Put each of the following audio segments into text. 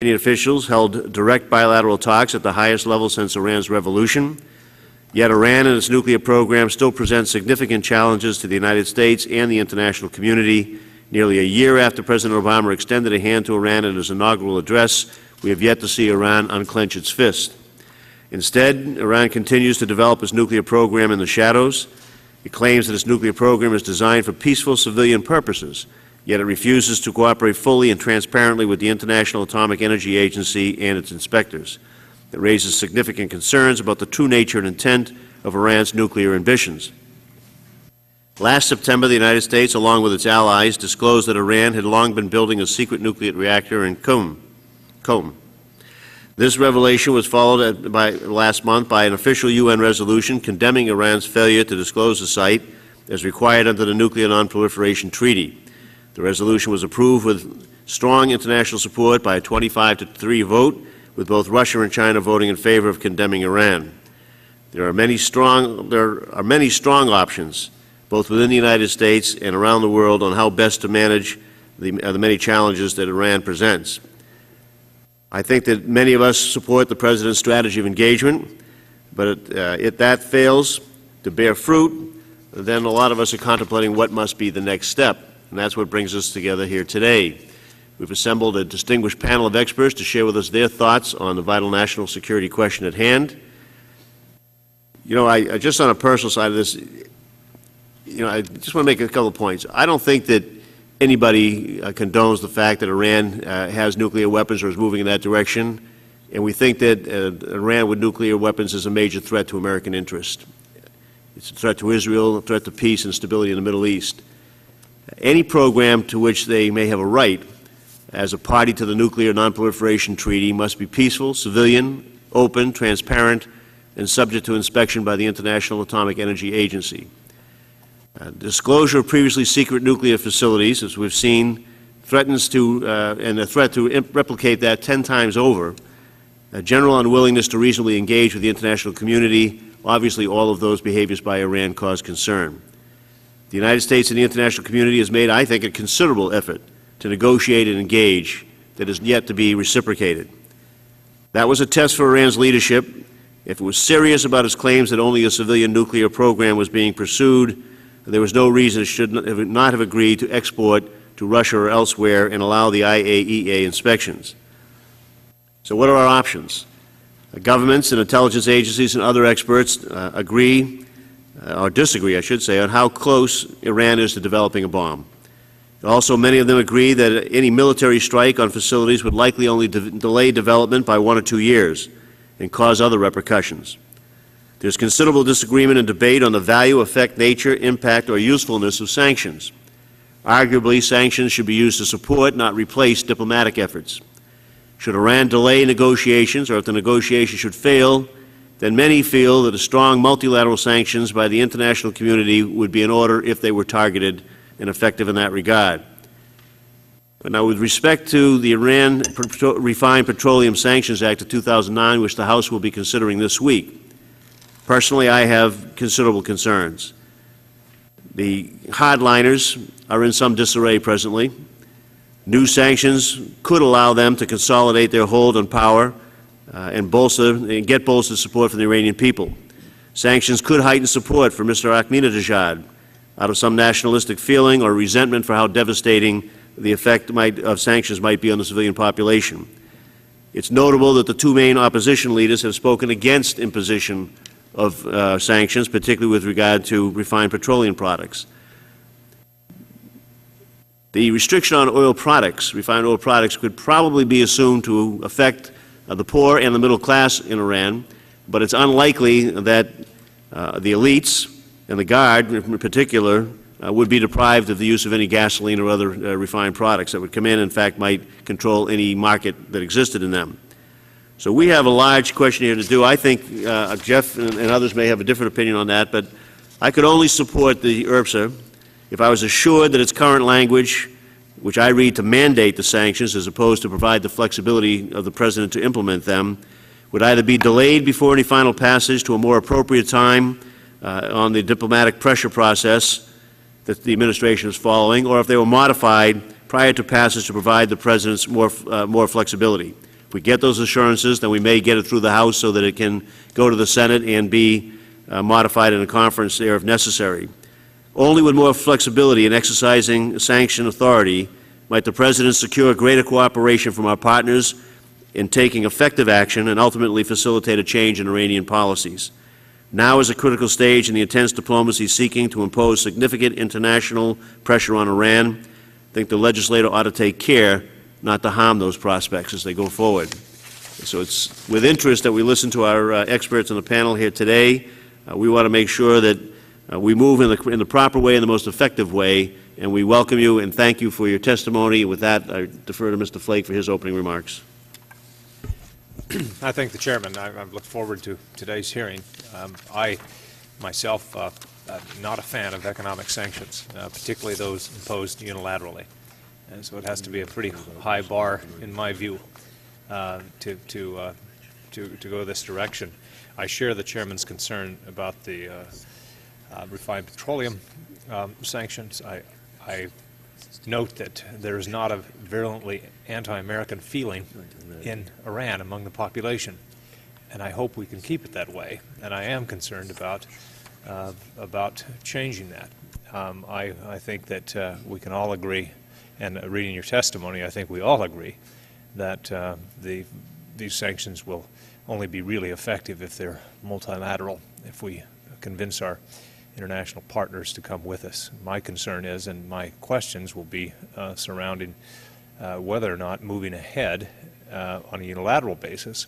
Iranian officials held direct bilateral talks at the highest level since Iran's revolution. Yet Iran and its nuclear program still present significant challenges to the United States and the international community. Nearly a year after President Obama extended a hand to Iran in his inaugural address, we have yet to see Iran unclench its fist. Instead, Iran continues to develop its nuclear program in the shadows. It claims that its nuclear program is designed for peaceful civilian purposes, yet it refuses to cooperate fully and transparently with the International Atomic Energy Agency and its inspectors. It raises significant concerns about the true nature and intent of Iran's nuclear ambitions. Last September, the United States, along with its allies, disclosed that Iran had long been building a secret nuclear reactor in Qom. This revelation was followed last month by an official UN resolution condemning Iran's failure to disclose the site as required under the Nuclear Non-Proliferation Treaty. The resolution was approved with strong international support by a 25-3 vote, with both Russia and China voting in favor of condemning Iran. There are many strong options, both within the United States and around the world, on how best to manage the many challenges that Iran presents. I think that many of us support the President's strategy of engagement, but if that fails to bear fruit, then a lot of us are contemplating what must be the next step. And that's what brings us together here today. We've assembled a distinguished panel of experts to share with us their thoughts on the vital national security question at hand. You know, I just on a personal side of this, I just want to make a couple of points. I don't think that anybody condones the fact that Iran has nuclear weapons or is moving in that direction, and we think that Iran with nuclear weapons is a major threat to American interest. It's a threat to Israel, a threat to peace and stability in the Middle East. Any program to which they may have a right as a party to the Nuclear Non-Proliferation Treaty must be peaceful, civilian, open, transparent, and subject to inspection by the International Atomic Energy Agency. Disclosure of previously secret nuclear facilities, as we've seen, threatens to, and a threat to replicate that 10 times over. A general unwillingness to reasonably engage with the international community, obviously all of those behaviors by Iran cause concern. The United States and the international community has made, I think, a considerable effort to negotiate and engage that is yet to be reciprocated. That was a test for Iran's leadership. If it was serious about its claims that only a civilian nuclear program was being pursued, there was no reason it should not have agreed to export to Russia or elsewhere and allow the IAEA inspections. So what are our options? Governments and intelligence agencies and other experts agree, or disagree, I should say, on how close Iran is to developing a bomb. Also, many of them agree that any military strike on facilities would likely only delay development by 1 or 2 years and cause other repercussions. There's considerable disagreement and debate on the value, effect, nature, impact, or usefulness of sanctions. Arguably, sanctions should be used to support, not replace, diplomatic efforts. Should Iran delay negotiations, or if the negotiations should fail, then many feel that a strong multilateral sanctions by the international community would be in order if they were targeted and effective in that regard. But now, with respect to the Iran Refined Petroleum Sanctions Act of 2009, which the House will be considering this week, personally, I have considerable concerns. The hardliners are in some disarray presently. New sanctions could allow them to consolidate their hold on power and get bolstered support from the Iranian people. Sanctions could heighten support for Mr. Ahmadinejad out of some nationalistic feeling or resentment for how devastating the effect of sanctions might be on the civilian population. It's notable that the two main opposition leaders have spoken against imposition of sanctions, particularly with regard to refined petroleum products. The restriction on oil products, refined oil products, could probably be assumed to affect the poor and the middle class in Iran, but it's unlikely that the elites and the Guard in particular would be deprived of the use of any gasoline or other refined products that would come in fact, might control any market that existed in them. So we have a large question here to do. I think Jeff and others may have a different opinion on that, but I could only support the IRPSA if I was assured that its current language, which I read to mandate the sanctions as opposed to provide the flexibility of the President to implement them, would either be delayed before any final passage to a more appropriate time on the diplomatic pressure process that the administration is following, or if they were modified prior to passage to provide the President's more flexibility. we get those assurances, then we may get it through the House so that it can go to the Senate and be modified in a conference there if necessary. Only with more flexibility in exercising sanction authority might the President secure greater cooperation from our partners in taking effective action and ultimately facilitate a change in Iranian policies. Now is a critical stage in the intense diplomacy seeking to impose significant international pressure on Iran. I think the legislator ought to take care not to harm those prospects as they go forward. So it's with interest that we listen to our experts on the panel here today. We want to make sure that we move in the proper way, in the most effective way, and we welcome you and thank you for your testimony. With that, I defer to Mr. Flake for his opening remarks. I thank the Chairman. I look forward to today's hearing. I, myself, am not a fan of economic sanctions, particularly those imposed unilaterally. And so it has to be a pretty high bar, in my view, to go this direction. I share the Chairman's concern about the refined petroleum sanctions. I note that there is not a virulently anti-American feeling in Iran among the population, and I hope we can keep it that way. And I am concerned about changing that. I think that we can all agree, and reading your testimony, I think we all agree that these sanctions will only be really effective if they're multilateral, if we convince our international partners to come with us. My concern is, and my questions will be surrounding whether or not moving ahead on a unilateral basis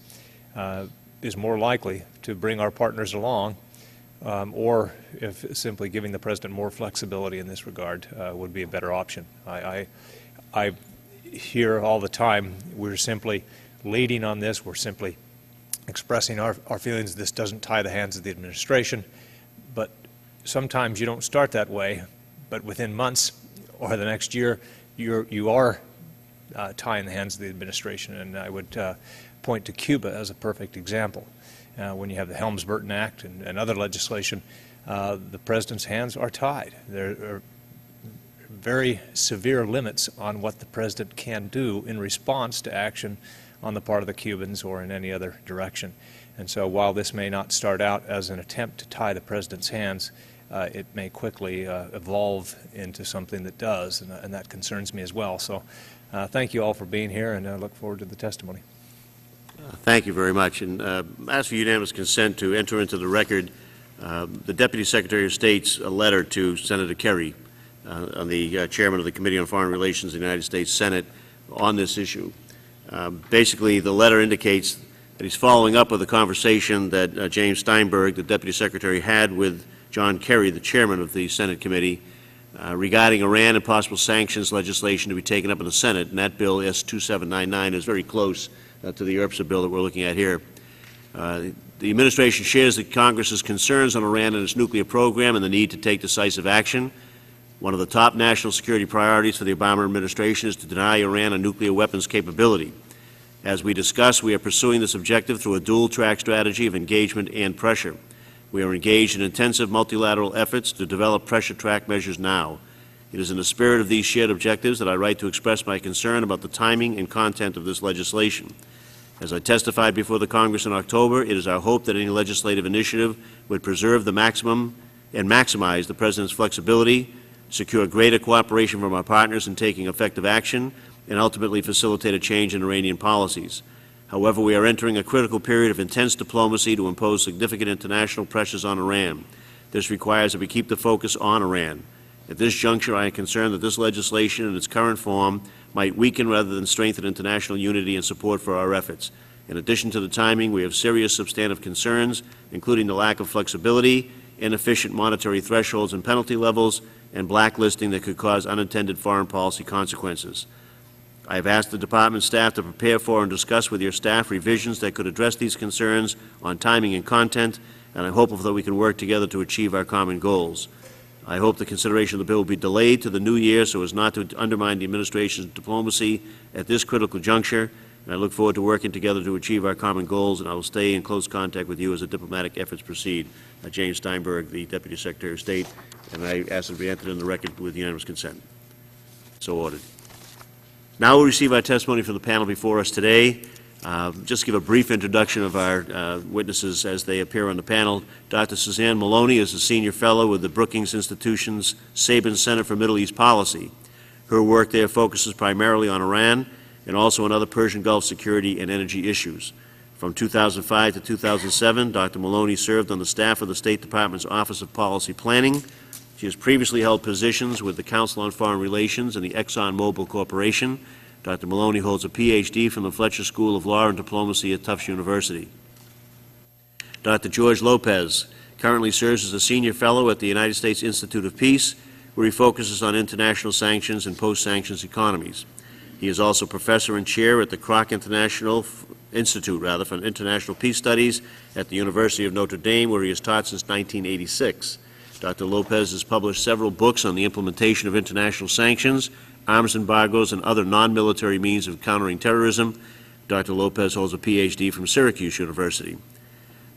is more likely to bring our partners along, or if simply giving the President more flexibility in this regard would be a better option. I hear all the time we're simply leading on this, we're simply expressing our feelings this doesn't tie the hands of the administration, but sometimes you don't start that way, but within months or the next year you are tying the hands of the administration, and I would point to Cuba as a perfect example. When you have the Helms-Burton Act and other legislation, the President's hands are tied. There are very severe limits on what the President can do in response to action on the part of the Cubans or in any other direction. And so while this may not start out as an attempt to tie the President's hands, it may quickly evolve into something that does, and that concerns me as well. So thank you all for being here, and I look forward to the testimony. Thank you very much. And ask for unanimous consent to enter into the record the Deputy Secretary of State's letter to Senator Kerry, on the Chairman of the Committee on Foreign Relations of the United States Senate, on this issue. Basically, the letter indicates that he's following up with a conversation that James Steinberg, the Deputy Secretary, had with John Kerry, the Chairman of the Senate Committee, regarding Iran and possible sanctions legislation to be taken up in the Senate. And that bill, S-2799, is very close to the URPSA bill that we're looking at here. The administration shares the Congress's concerns on Iran and its nuclear program and the need to take decisive action. One of the top national security priorities for the Obama administration is to deny Iran a nuclear weapons capability. As we discussed, we are pursuing this objective through a dual-track strategy of engagement and pressure. We are engaged in intensive multilateral efforts to develop pressure track measures now. It is in the spirit of these shared objectives that I write to express my concern about the timing and content of this legislation. As I testified before the Congress in October, it is our hope that any legislative initiative would preserve the maximum and maximize the President's flexibility, secure greater cooperation from our partners in taking effective action, and ultimately facilitate a change in Iranian policies. However, we are entering a critical period of intense diplomacy to impose significant international pressures on Iran. This requires that we keep the focus on Iran. At this juncture, I am concerned that this legislation in its current form might weaken rather than strengthen international unity and support for our efforts. In addition to the timing, we have serious substantive concerns, including the lack of flexibility, inefficient monetary thresholds and penalty levels, and blacklisting that could cause unintended foreign policy consequences. I have asked the Department staff to prepare for and discuss with your staff revisions that could address these concerns on timing and content, and I'm hopeful that we can work together to achieve our common goals. I hope the consideration of the bill will be delayed to the new year so as not to undermine the administration's diplomacy at this critical juncture, and I look forward to working together to achieve our common goals, and I will stay in close contact with you as the diplomatic efforts proceed. James Steinberg, the Deputy Secretary of State, and I ask it to be entered in the record with unanimous consent. So ordered. Now we'll receive our testimony from the panel before us today. Just give a brief introduction of our witnesses as they appear on the panel. Dr. Suzanne Maloney is a senior fellow with the Brookings Institution's Sabin Center for Middle East Policy. Her work there focuses primarily on Iran and also on other Persian Gulf security and energy issues. From 2005 to 2007, Dr. Maloney served on the staff of the State Department's Office of Policy Planning. She has previously held positions with the Council on Foreign Relations and the ExxonMobil Corporation. Dr. Maloney holds a Ph.D. from the Fletcher School of Law and Diplomacy at Tufts University. Dr. George Lopez currently serves as a senior fellow at the United States Institute of Peace, where he focuses on international sanctions and post-sanctions economies. He is also professor and chair at the Kroc Institute for International Peace Studies at the University of Notre Dame, where he has taught since 1986. Dr. Lopez has published several books on the implementation of international sanctions, arms embargoes, and other non-military means of countering terrorism. Dr. Lopez holds a Ph.D. from Syracuse University.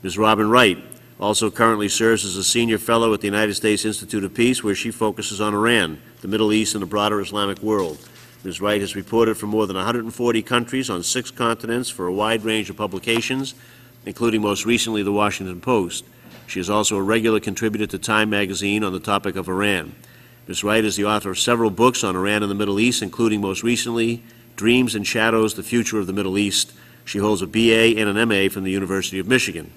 Ms. Robin Wright also currently serves as a senior fellow at the United States Institute of Peace, where she focuses on Iran, the Middle East, and the broader Islamic world. Ms. Wright has reported from more than 140 countries on 6 continents for a wide range of publications, including most recently the Washington Post. She is also a regular contributor to Time magazine on the topic of Iran. Ms. Wright is the author of several books on Iran and the Middle East, including most recently Dreams and Shadows, The Future of the Middle East. She holds a BA and an MA from the University of Michigan.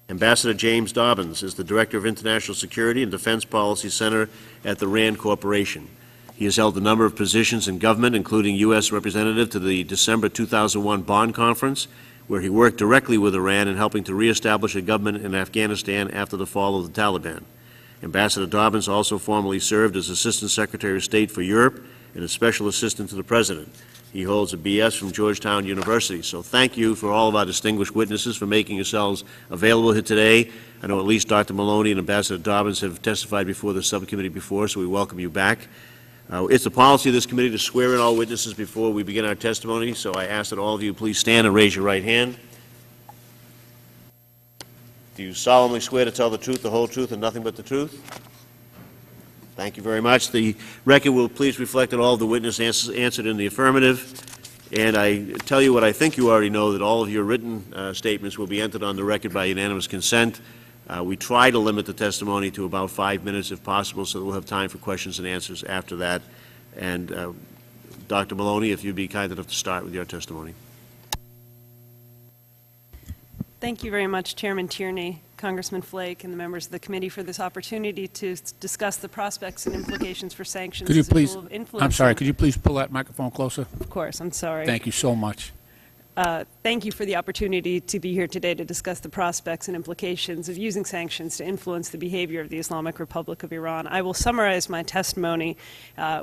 Ambassador James Dobbins is the Director of International Security and Defense Policy Center at the RAND Corporation. He has held a number of positions in government, including U.S. Representative to the December 2001 Bonn Conference, where he worked directly with Iran in helping to reestablish a government in Afghanistan after the fall of the Taliban. Ambassador Dobbins also formerly served as Assistant Secretary of State for Europe and a Special Assistant to the President. He holds a BS from Georgetown University. So thank you for all of our distinguished witnesses for making yourselves available here today. I know at least Dr. Maloney and Ambassador Dobbins have testified before the subcommittee before, so we welcome you back. It's the policy of this committee to swear in all witnesses before we begin our testimony, so I ask that all of you please stand and raise your right hand. Do you solemnly swear to tell the truth, the whole truth, and nothing but the truth? Thank you very much. The record will please reflect that all of the witnesses answered in the affirmative. And I tell you what I think you already know, that all of your written statements will be entered on the record by unanimous consent. We try to limit the testimony to about 5 minutes if possible, so that we'll have time for questions and answers after that. And Dr. Maloney, if you'd be kind enough to start with your testimony. Thank you very much, Chairman Tierney, Congressman Flake, and the members of the committee for this opportunity to discuss the prospects and implications for sanctions. Could you as a please, tool of influence. I'm sorry, could you please pull that microphone closer? Of course, I'm sorry. Thank you so much. Thank you for the opportunity to be here today to discuss the prospects and implications of using sanctions to influence the behavior of the Islamic Republic of Iran. I will summarize my testimony,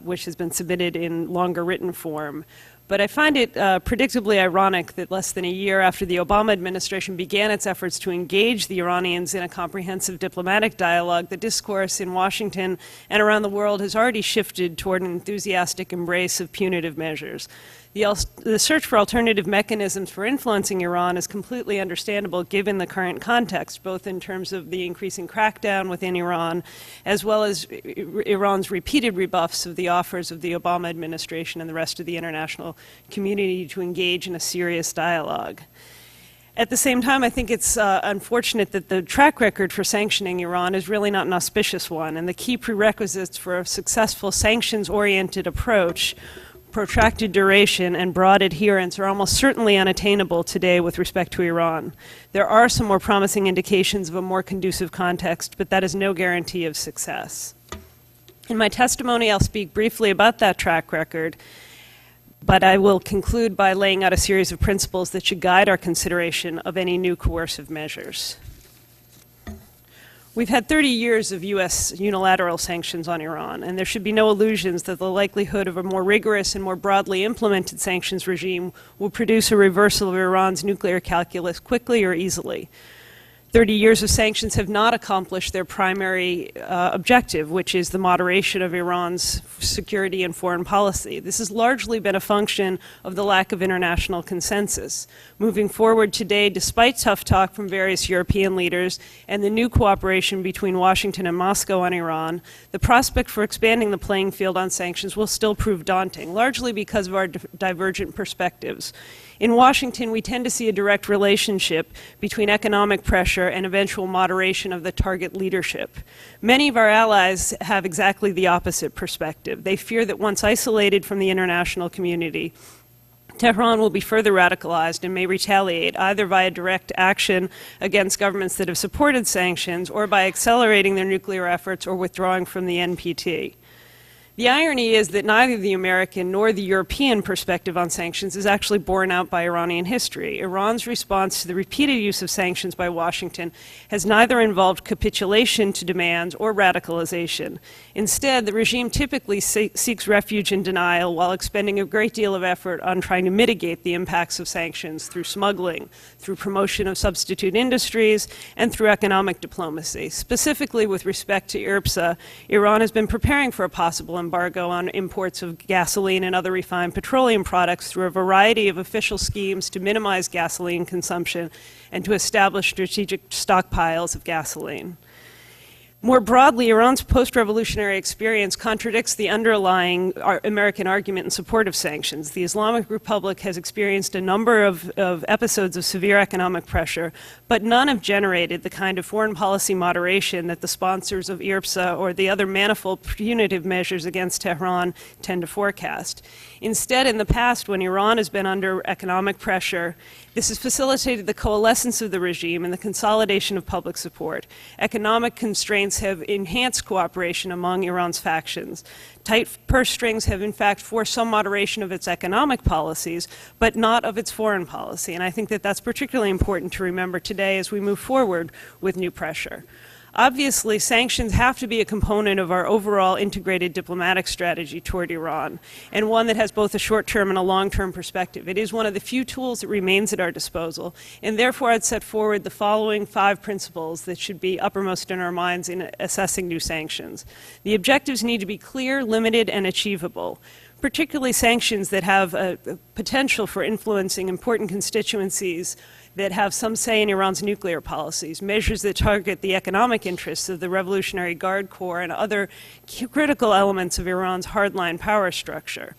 which has been submitted in longer written form. But I find it predictably ironic that less than a year after the Obama administration began its efforts to engage the Iranians in a comprehensive diplomatic dialogue, the discourse in Washington and around the world has already shifted toward an enthusiastic embrace of punitive measures. The search for alternative mechanisms for influencing Iran is completely understandable given the current context, both in terms of the increasing crackdown within Iran, as well as Iran's repeated rebuffs of the offers of the Obama administration and the rest of the international community to engage in a serious dialogue. At the same time, I think it's unfortunate that the track record for sanctioning Iran is really not an auspicious one, and the key prerequisites for a successful sanctions-oriented approach, protracted duration, and broad adherence are almost certainly unattainable today with respect to Iran. There are some more promising indications of a more conducive context, but that is no guarantee of success. In my testimony, I'll speak briefly about that track record, but I will conclude by laying out a series of principles that should guide our consideration of any new coercive measures. We've had 30 years of U.S. unilateral sanctions on Iran, and there should be no illusions that the likelihood of a more rigorous and more broadly implemented sanctions regime will produce a reversal of Iran's nuclear calculus quickly or easily. 30 years of sanctions have not accomplished their primary objective, which is the moderation of Iran's security and foreign policy. This has largely been a function of the lack of international consensus. Moving forward today, despite tough talk from various European leaders and the new cooperation between Washington and Moscow on Iran, the prospect for expanding the playing field on sanctions will still prove daunting, largely because of our divergent perspectives. In Washington, we tend to see a direct relationship between economic pressure and eventual moderation of the target leadership. Many of our allies have exactly the opposite perspective. They fear that once isolated from the international community, Tehran will be further radicalized and may retaliate either via direct action against governments that have supported sanctions or by accelerating their nuclear efforts or withdrawing from the NPT. The irony is that neither the American nor the European perspective on sanctions is actually borne out by Iranian history. Iran's response to the repeated use of sanctions by Washington has neither involved capitulation to demands or radicalization. Instead, the regime typically seeks refuge in denial while expending a great deal of effort on trying to mitigate the impacts of sanctions through smuggling, through promotion of substitute industries, and through economic diplomacy. Specifically with respect to IRPSA, Iran has been preparing for a possible embargo on imports of gasoline and other refined petroleum products through a variety of official schemes to minimize gasoline consumption and to establish strategic stockpiles of gasoline. More broadly, Iran's post-revolutionary experience contradicts the underlying American argument in support of sanctions. The Islamic Republic has experienced a number of episodes of severe economic pressure, but none have generated the kind of foreign policy moderation that the sponsors of IRPSA or the other manifold punitive measures against Tehran tend to forecast. Instead, in the past, when Iran has been under economic pressure, this has facilitated the coalescence of the regime and the consolidation of public support. Economic constraints have enhanced cooperation among Iran's factions. Tight purse strings have in fact forced some moderation of its economic policies, but not of its foreign policy. And I think that that's particularly important to remember today as we move forward with new pressure. Obviously, sanctions have to be a component of our overall integrated diplomatic strategy toward Iran, and one that has both a short-term and a long-term perspective. It is one of the few tools that remains at our disposal, and therefore I'd set forward the following 5 principles that should be uppermost in our minds in assessing new sanctions. The objectives need to be clear, limited, and achievable, particularly sanctions that have a potential for influencing important constituencies that have some say in Iran's nuclear policies, measures that target the economic interests of the Revolutionary Guard Corps and other critical elements of Iran's hardline power structure.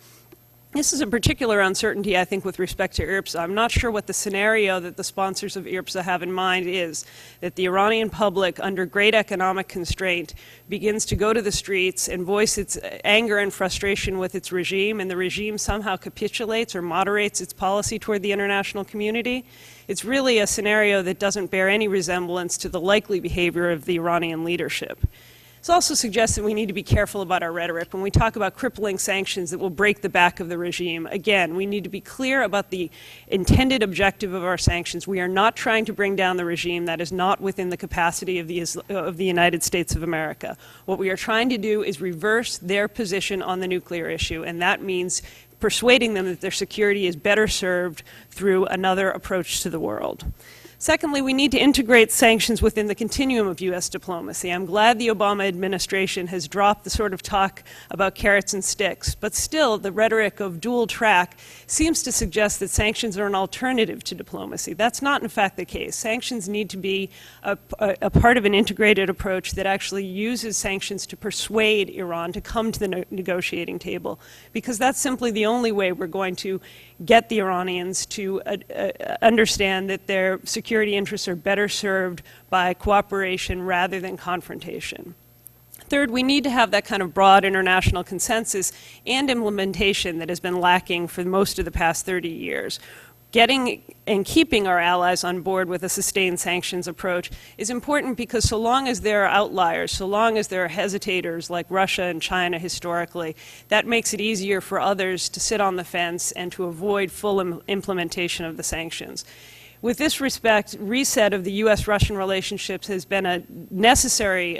This is a particular uncertainty, I think, with respect to IRPSA. I'm not sure what the scenario that the sponsors of IRPSA have in mind is, that the Iranian public, under great economic constraint, begins to go to the streets and voice its anger and frustration with its regime, and the regime somehow capitulates or moderates its policy toward the international community. It's really a scenario that doesn't bear any resemblance to the likely behavior of the Iranian leadership. This also suggests that we need to be careful about our rhetoric. When we talk about crippling sanctions that will break the back of the regime, again, we need to be clear about the intended objective of our sanctions. We are not trying to bring down the regime. That is not within the capacity of the United States of America. What we are trying to do is reverse their position on the nuclear issue, and that means persuading them that their security is better served through another approach to the world. Secondly, we need to integrate sanctions within the continuum of U.S. diplomacy. I'm glad the Obama administration has dropped the sort of talk about carrots and sticks, but still the rhetoric of dual track seems to suggest that sanctions are an alternative to diplomacy. That's not in fact the case. Sanctions need to be a part of an integrated approach that actually uses sanctions to persuade Iran to come to the negotiating table, because that's simply the only way we're going to get the Iranians to understand that their security interests are better served by cooperation rather than confrontation. Third, we need to have that kind of broad international consensus and implementation that has been lacking for most of the past 30 years. Getting and keeping our allies on board with a sustained sanctions approach is important, because so long as there are outliers, so long as there are hesitators like Russia and China historically, that makes it easier for others to sit on the fence and to avoid full implementation of the sanctions. With this respect, reset of the U.S.-Russian relationships has been a necessary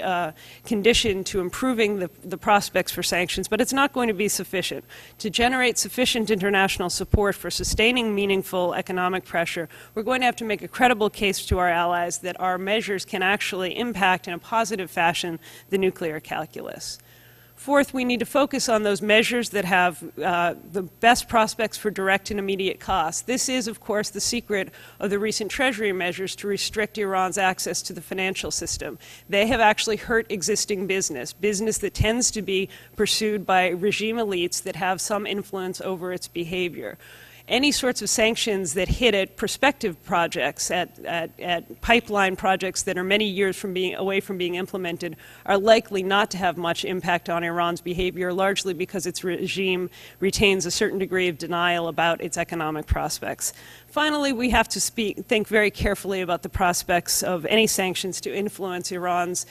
condition to improving the prospects for sanctions, but it's not going to be sufficient. To generate sufficient international support for sustaining meaningful economic pressure, we're going to have to make a credible case to our allies that our measures can actually impact in a positive fashion the nuclear calculus. Fourth, we need to focus on those measures that have the best prospects for direct and immediate costs. This is, of course, the secret of the recent Treasury measures to restrict Iran's access to the financial system. They have actually hurt existing business that tends to be pursued by regime elites that have some influence over its behavior. Any sorts of sanctions that hit at prospective projects, at pipeline projects that are many years away from being implemented, are likely not to have much impact on Iran's behavior, largely because its regime retains a certain degree of denial about its economic prospects. Finally, we have to think very carefully about the prospects of any sanctions to influence Iran's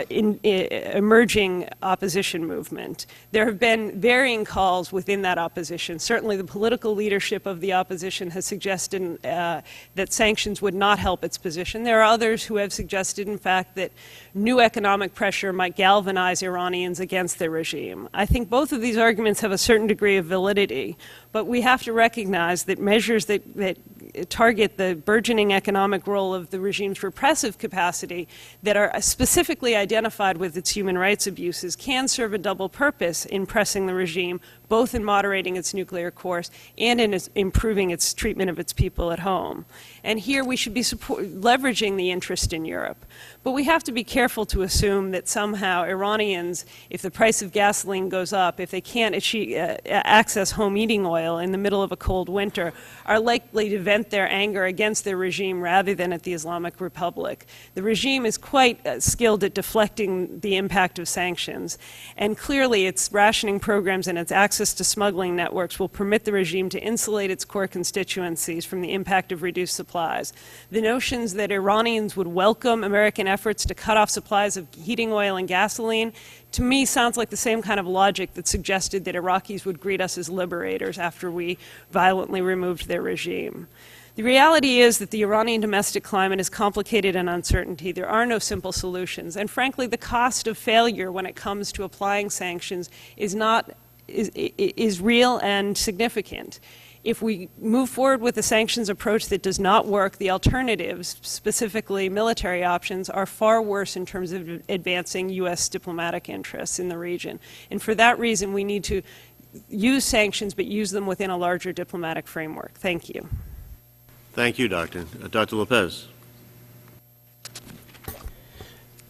emerging opposition movement. There have been varying calls within that opposition. Certainly the political leadership of the opposition has suggested that sanctions would not help its position. There are others who have suggested, in fact, that new economic pressure might galvanize Iranians against the regime. I think both of these arguments have a certain degree of validity, but we have to recognize that measures that target the burgeoning economic role of the regime's repressive capacity that are specifically identified with its human rights abuses can serve a double purpose in pressing the regime, both in moderating its nuclear course and in improving its treatment of its people at home. And here we should be leveraging the interest in Europe. But we have to be careful to assume that somehow Iranians, if the price of gasoline goes up, if they can't access home heating oil in the middle of a cold winter, are likely to vent their anger against their regime rather than at the Islamic Republic. The regime is quite skilled at deflecting the impact of sanctions, and clearly its rationing programs and its access to smuggling networks will permit the regime to insulate its core constituencies from the impact of reduced supplies. The notions that Iranians would welcome American efforts to cut off supplies of heating oil and gasoline, to me sounds like the same kind of logic that suggested that Iraqis would greet us as liberators after we violently removed their regime. The reality is that the Iranian domestic climate is complicated and uncertainty. There are no simple solutions. And frankly, the cost of failure when it comes to applying sanctions is real and significant. If we move forward with a sanctions approach that does not work, the alternatives, specifically military options, are far worse in terms of advancing U.S. diplomatic interests in the region. And for that reason, we need to use sanctions, but use them within a larger diplomatic framework. Thank you. Thank you, Doctor. Dr. Lopez.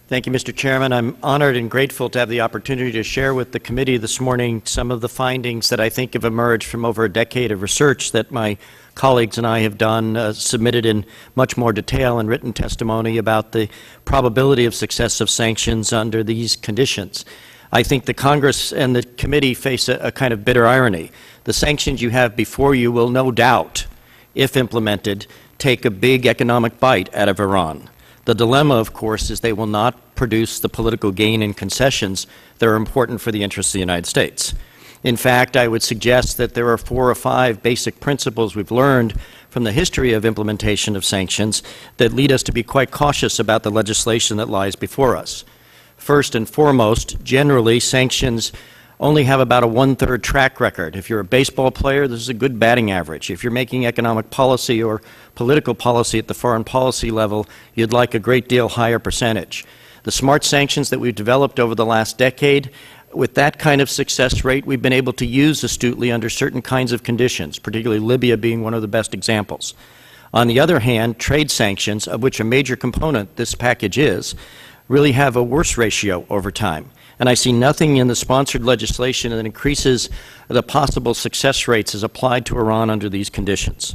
Thank you, Mr. Chairman. I'm honored and grateful to have the opportunity to share with the committee this morning some of the findings that I think have emerged from over a decade of research that my colleagues and I have done, submitted in much more detail and written testimony about the probability of success of sanctions under these conditions. I think the Congress and the committee face a kind of bitter irony. The sanctions you have before you will no doubt, if implemented, take a big economic bite out of Iran. The dilemma, of course, is they will not produce the political gain and concessions that are important for the interests of the United States. In fact, I would suggest that there are 4 or 5 basic principles we've learned from the history of implementation of sanctions that lead us to be quite cautious about the legislation that lies before us. First and foremost, generally, sanctions only have about a 1/3 track record. If you're a baseball player, this is a good batting average. If you're making economic policy or political policy at the foreign policy level, you'd like a great deal higher percentage. The smart sanctions that we've developed over the last decade, with that kind of success rate, we've been able to use astutely under certain kinds of conditions, particularly Libya being one of the best examples. On the other hand, trade sanctions, of which a major component this package is, really have a worse ratio over time. And I see nothing in the sponsored legislation that increases the possible success rates as applied to Iran under these conditions.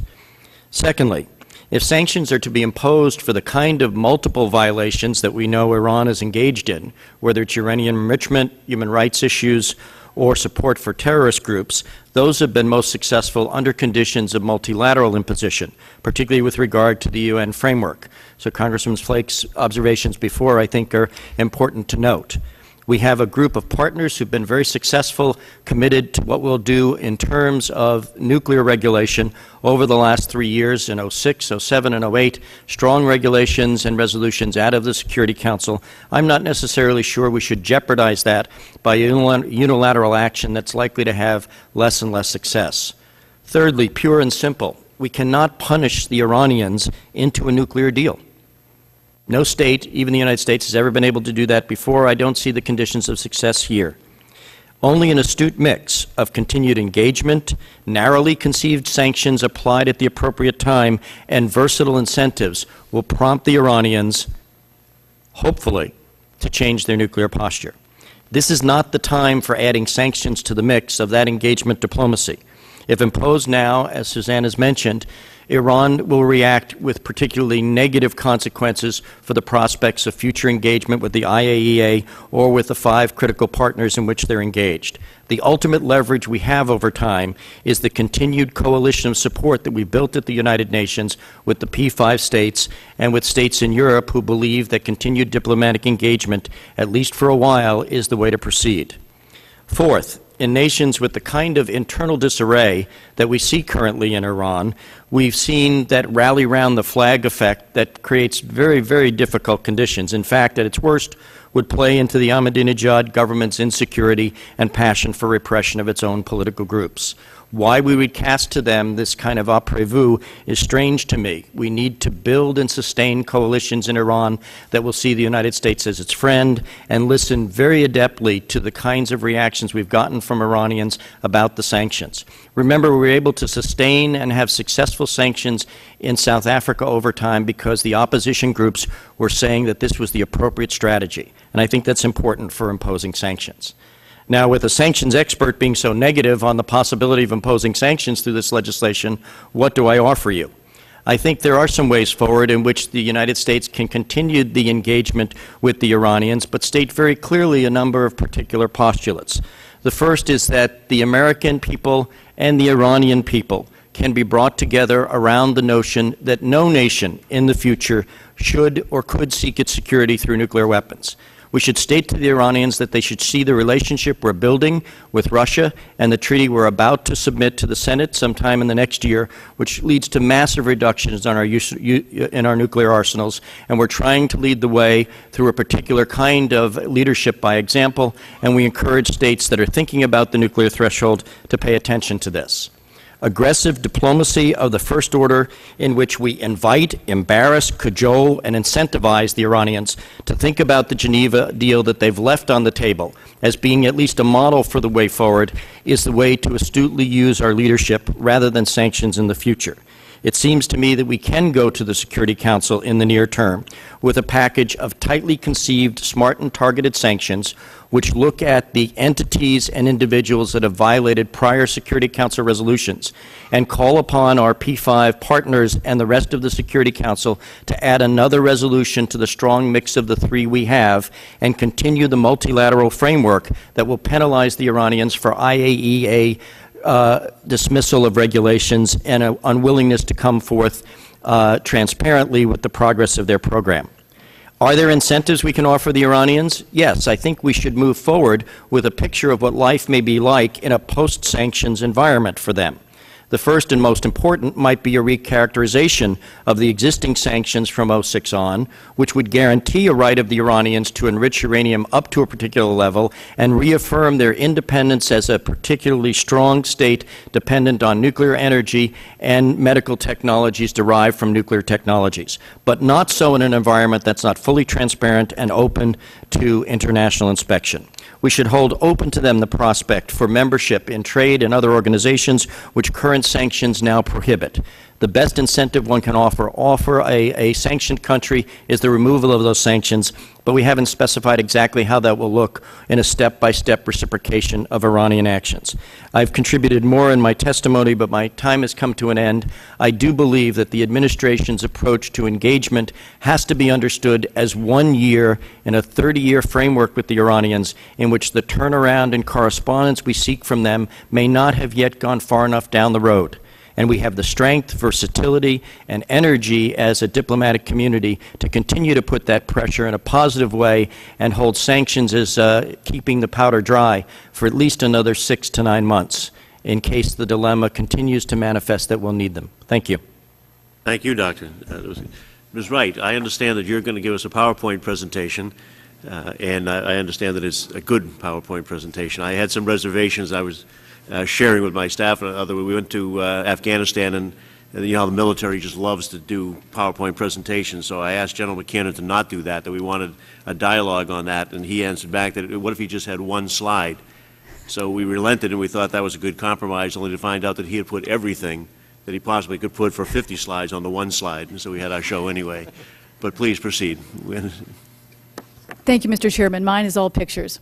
Secondly, if sanctions are to be imposed for the kind of multiple violations that we know Iran is engaged in, whether it's uranium enrichment, human rights issues, or support for terrorist groups, those have been most successful under conditions of multilateral imposition, particularly with regard to the UN framework. So Congressman Flake's observations before, I think, are important to note. We have a group of partners who've been very successful, committed to what we'll do in terms of nuclear regulation over the last 3 years in 06, 07, and 08, strong regulations and resolutions out of the Security Council. I'm not necessarily sure we should jeopardize that by unilateral action that's likely to have less and less success. Thirdly, pure and simple, we cannot punish the Iranians into a nuclear deal. No state, even the United States, has ever been able to do that before. I don't see the conditions of success here. Only an astute mix of continued engagement, narrowly conceived sanctions applied at the appropriate time, and versatile incentives will prompt the Iranians, hopefully, to change their nuclear posture. This is not the time for adding sanctions to the mix of that engagement diplomacy. If imposed now, as Suzanne has mentioned, Iran will react with particularly negative consequences for the prospects of future engagement with the IAEA or with the 5 critical partners in which they're engaged. The ultimate leverage we have over time is the continued coalition of support that we built at the United Nations with the P5 states and with states in Europe who believe that continued diplomatic engagement, at least for a while, is the way to proceed. Fourth, in nations with the kind of internal disarray that we see currently in Iran, we've seen that rally round the flag effect that creates very, very difficult conditions. In fact, at its worst, would play into the Ahmadinejad government's insecurity and passion for repression of its own political groups. Why we would cast to them this kind of après-vu is strange to me. We need to build and sustain coalitions in Iran that will see the United States as its friend and listen very adeptly to the kinds of reactions we've gotten from Iranians about the sanctions. Remember, we were able to sustain and have successful sanctions in South Africa over time because the opposition groups were saying that this was the appropriate strategy. And I think that's important for imposing sanctions. Now, with a sanctions expert being so negative on the possibility of imposing sanctions through this legislation, what do I offer you? I think there are some ways forward in which the United States can continue the engagement with the Iranians, but state very clearly a number of particular postulates. The first is that the American people and the Iranian people can be brought together around the notion that no nation in the future should or could seek its security through nuclear weapons. We should state to the Iranians that they should see the relationship we're building with Russia and the treaty we're about to submit to the Senate sometime in the next year, which leads to massive reductions on in our nuclear arsenals. And we're trying to lead the way through a particular kind of leadership by example, and we encourage states that are thinking about the nuclear threshold to pay attention to this. Aggressive diplomacy of the first order in which we invite, embarrass, cajole, and incentivize the Iranians to think about the Geneva deal that they've left on the table as being at least a model for the way forward is the way to astutely use our leadership rather than sanctions in the future. It seems to me that we can go to the Security Council in the near term with a package of tightly conceived, smart and targeted sanctions which look at the entities and individuals that have violated prior Security Council resolutions and call upon our P5 partners and the rest of the Security Council to add another resolution to the strong mix of the 3 we have and continue the multilateral framework that will penalize the Iranians for IAEA dismissal of regulations and an unwillingness to come forth transparently with the progress of their program. Are there incentives we can offer the Iranians? Yes, I think we should move forward with a picture of what life may be like in a post-sanctions environment for them. The first and most important might be a recharacterization of the existing sanctions from 2006 on, which would guarantee a right of the Iranians to enrich uranium up to a particular level and reaffirm their independence as a particularly strong state dependent on nuclear energy and medical technologies derived from nuclear technologies, but not so in an environment that's not fully transparent and open to international inspection. We should hold open to them the prospect for membership in trade and other organizations which current sanctions now prohibit. The best incentive one can offer a sanctioned country is the removal of those sanctions, but we haven't specified exactly how that will look in a step-by-step reciprocation of Iranian actions. I've contributed more in my testimony, but my time has come to an end. I do believe that the administration's approach to engagement has to be understood as 1 year in a 30-year framework with the Iranians in which the turnaround and correspondence we seek from them may not have yet gone far enough down the road. And we have the strength, versatility, and energy as a diplomatic community to continue to put that pressure in a positive way and hold sanctions as keeping the powder dry for at least another 6 to 9 months in case the dilemma continues to manifest that we'll need them. Thank you. Thank you, Doctor. Ms. Wright, I understand that you're going to give us a PowerPoint presentation, and I understand that it's a good PowerPoint presentation. I had some reservations. I was sharing with my staff. We went to Afghanistan, and you know how the military just loves to do PowerPoint presentations. So I asked General McKinnon to not do that, that we wanted a dialogue on that, and he answered back that what if he just had 1 slide? So we relented, and we thought that was a good compromise, only to find out that he had put everything that he possibly could put for 50 slides on the 1 slide, and so we had our show anyway. But please proceed. Thank you, Mr. Chairman. Mine is all pictures.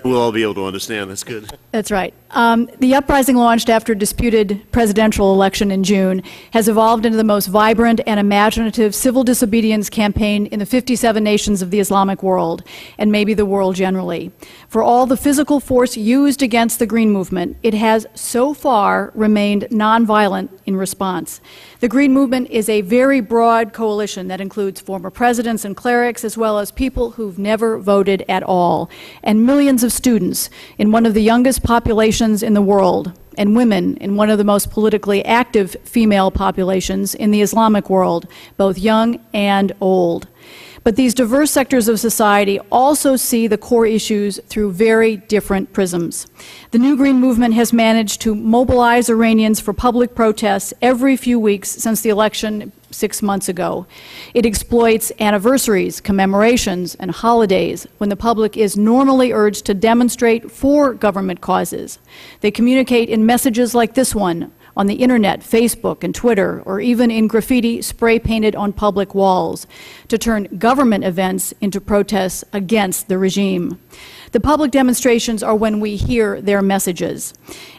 We'll all be able to understand. That's good. That's right. The uprising launched after a disputed presidential election in June has evolved into the most vibrant and imaginative civil disobedience campaign in the 57 nations of the Islamic world, and maybe the world generally. For all the physical force used against the Green Movement, it has so far remained nonviolent in response. The Green Movement is a very broad coalition that includes former presidents and clerics, as well as people who've never voted at all, and millions of students in one of the youngest populations in the world, and women in one of the most politically active female populations in the Islamic world, both young and old. But these diverse sectors of society also see the core issues through very different prisms. The New Green Movement has managed to mobilize Iranians for public protests every few weeks since the election 6 months ago. It exploits anniversaries, commemorations, and holidays when the public is normally urged to demonstrate for government causes. They communicate in messages like this one on the internet, Facebook, and Twitter, or even in graffiti spray painted on public walls to turn government events into protests against the regime. The public demonstrations are when we hear their messages.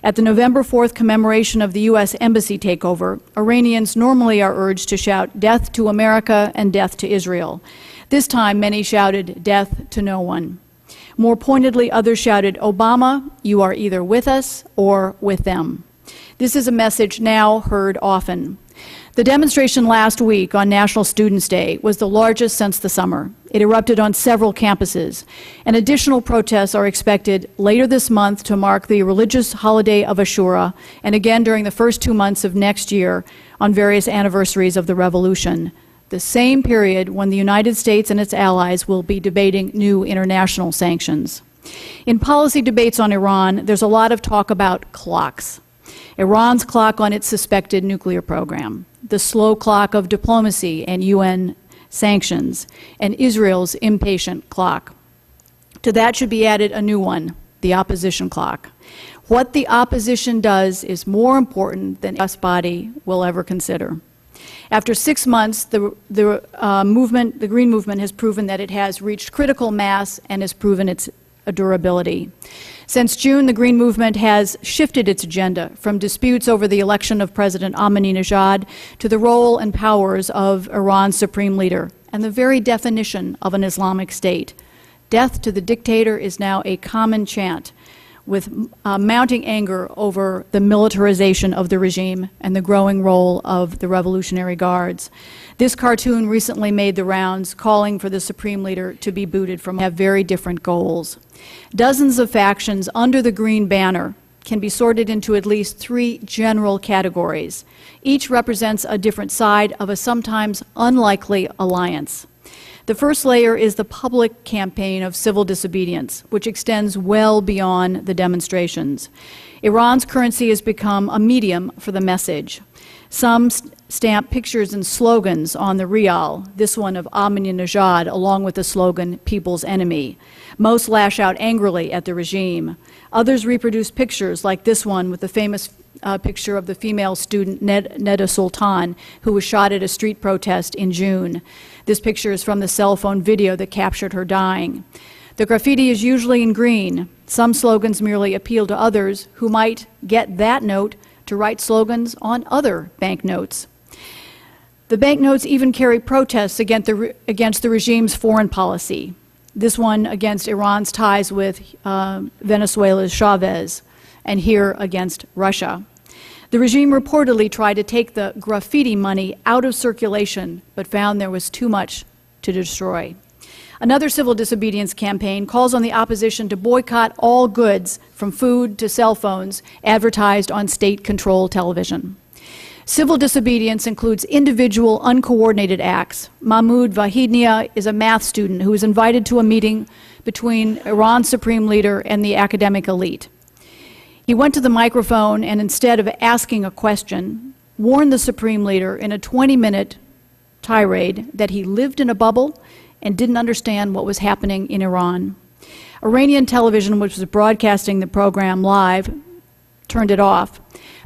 At the November 4th commemoration of the U.S. Embassy takeover, Iranians normally are urged to shout "Death to America" and "Death to Israel." This time, many shouted "Death to no one." More pointedly, others shouted, "Obama, you are either with us or with them." This is a message now heard often. The demonstration last week on National Students' Day was the largest since the summer. It erupted on several campuses, and additional protests are expected later this month to mark the religious holiday of Ashura, and again during the first 2 months of next year on various anniversaries of the revolution, the same period when the United States and its allies will be debating new international sanctions. In policy debates on Iran, there's a lot of talk about clocks. Iran's clock on its suspected nuclear program, the slow clock of diplomacy and UN sanctions, and Israel's impatient clock. To that should be added a new one, the opposition clock. What the opposition does is more important than this body will ever consider. After 6 months, the Green Movement has proven that it has reached critical mass and has proven its durability. Since June, the Green Movement has shifted its agenda from disputes over the election of President Ahmadinejad to the role and powers of Iran's supreme leader and the very definition of an Islamic state. Death to the dictator is now a common chant, with mounting anger over the militarization of the regime and the growing role of the Revolutionary Guards. This cartoon recently made the rounds, calling for the supreme leader to be booted from have very different goals. Dozens of factions under the green banner can be sorted into at least 3 general categories. Each represents a different side of a sometimes unlikely alliance. The first layer is the public campaign of civil disobedience, which extends well beyond the demonstrations. Iran's currency has become a medium for the message. Some stamp pictures and slogans on the rial, this one of Ahmadinejad, along with the slogan, "People's Enemy." Most lash out angrily at the regime. Others reproduce pictures like this one with the famous picture of the female student Neda Sultan, who was shot at a street protest in June. This picture is from the cell phone video that captured her dying. The graffiti is usually in green. Some slogans merely appeal to others who might get that note to write slogans on other banknotes. The banknotes even carry protests against the regime's foreign policy. This one against Iran's ties with Venezuela's Chavez, and here against Russia. The regime reportedly tried to take the graffiti money out of circulation, but found there was too much to destroy. Another civil disobedience campaign calls on the opposition to boycott all goods, from food to cell phones, advertised on state-controlled television. Civil disobedience includes individual, uncoordinated acts. Mahmoud Vahidnia is a math student who was invited to a meeting between Iran's supreme leader and the academic elite. He went to the microphone and, instead of asking a question, warned the supreme leader in a 20-minute tirade that he lived in a bubble and didn't understand what was happening in Iran. Iranian television, which was broadcasting the program live, turned it off,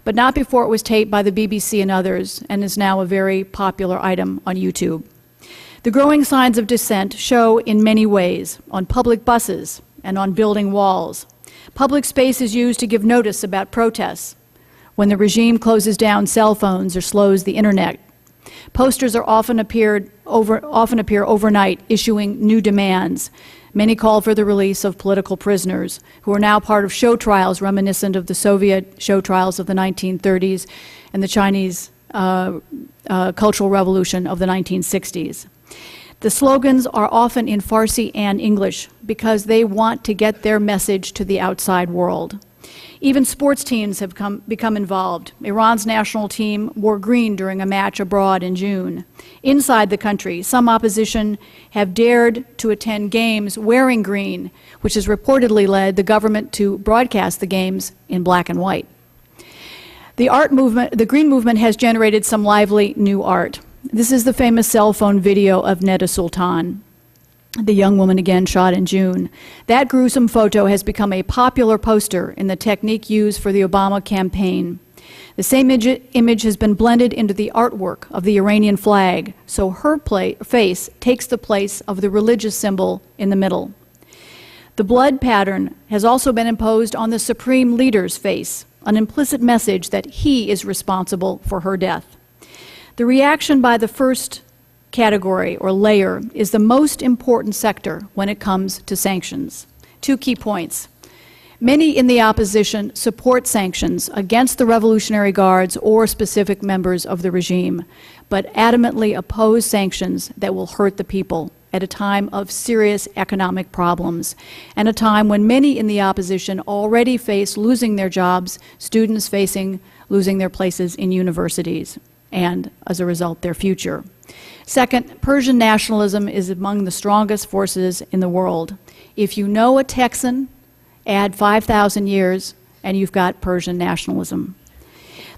but not before it was taped by the BBC and others, and is now a very popular item on YouTube. The growing signs of dissent show in many ways, on public buses and on building walls. Public space is used to give notice about protests when the regime closes down cell phones or slows the internet. Posters are often appear overnight, issuing new demands. Many call for the release of political prisoners, who are now part of show trials reminiscent of the Soviet show trials of the 1930s and the Chinese Cultural Revolution of the 1960s. The slogans are often in Farsi and English because they want to get their message to the outside world. Even sports teams have become involved. Iran's national team wore green during a match abroad in June. Inside the country, some opposition have dared to attend games wearing green, which has reportedly led the government to broadcast the games in black and white. The green movement has generated some lively new art. This is the famous cell phone video of Neda Sultan, the young woman again shot in June. That gruesome photo has become a popular poster in the technique used for the Obama campaign. The same image has been blended into the artwork of the Iranian flag, so her face takes the place of the religious symbol in the middle. The blood pattern has also been imposed on the supreme leader's face, an implicit message that he is responsible for her death. The reaction by the first category or layer is the most important sector when it comes to sanctions. Two key points. Many in the opposition support sanctions against the Revolutionary Guards or specific members of the regime, but adamantly oppose sanctions that will hurt the people at a time of serious economic problems and a time when many in the opposition already face losing their jobs, students facing losing their places in universities, and as a result, their future. Second, Persian nationalism is among the strongest forces in the world. If you know a Texan, add 5,000 years, and you've got Persian nationalism.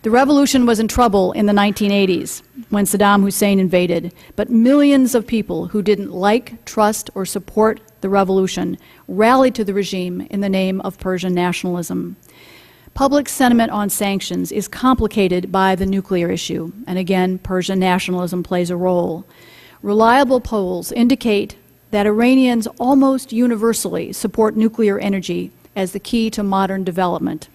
The revolution was in trouble in the 1980s when Saddam Hussein invaded, but millions of people who didn't like, trust, or support the revolution rallied to the regime in the name of Persian nationalism. Public sentiment on sanctions is complicated by the nuclear issue, and again, Persian nationalism plays a role. Reliable polls indicate that Iranians almost universally support nuclear energy as the key to modern development.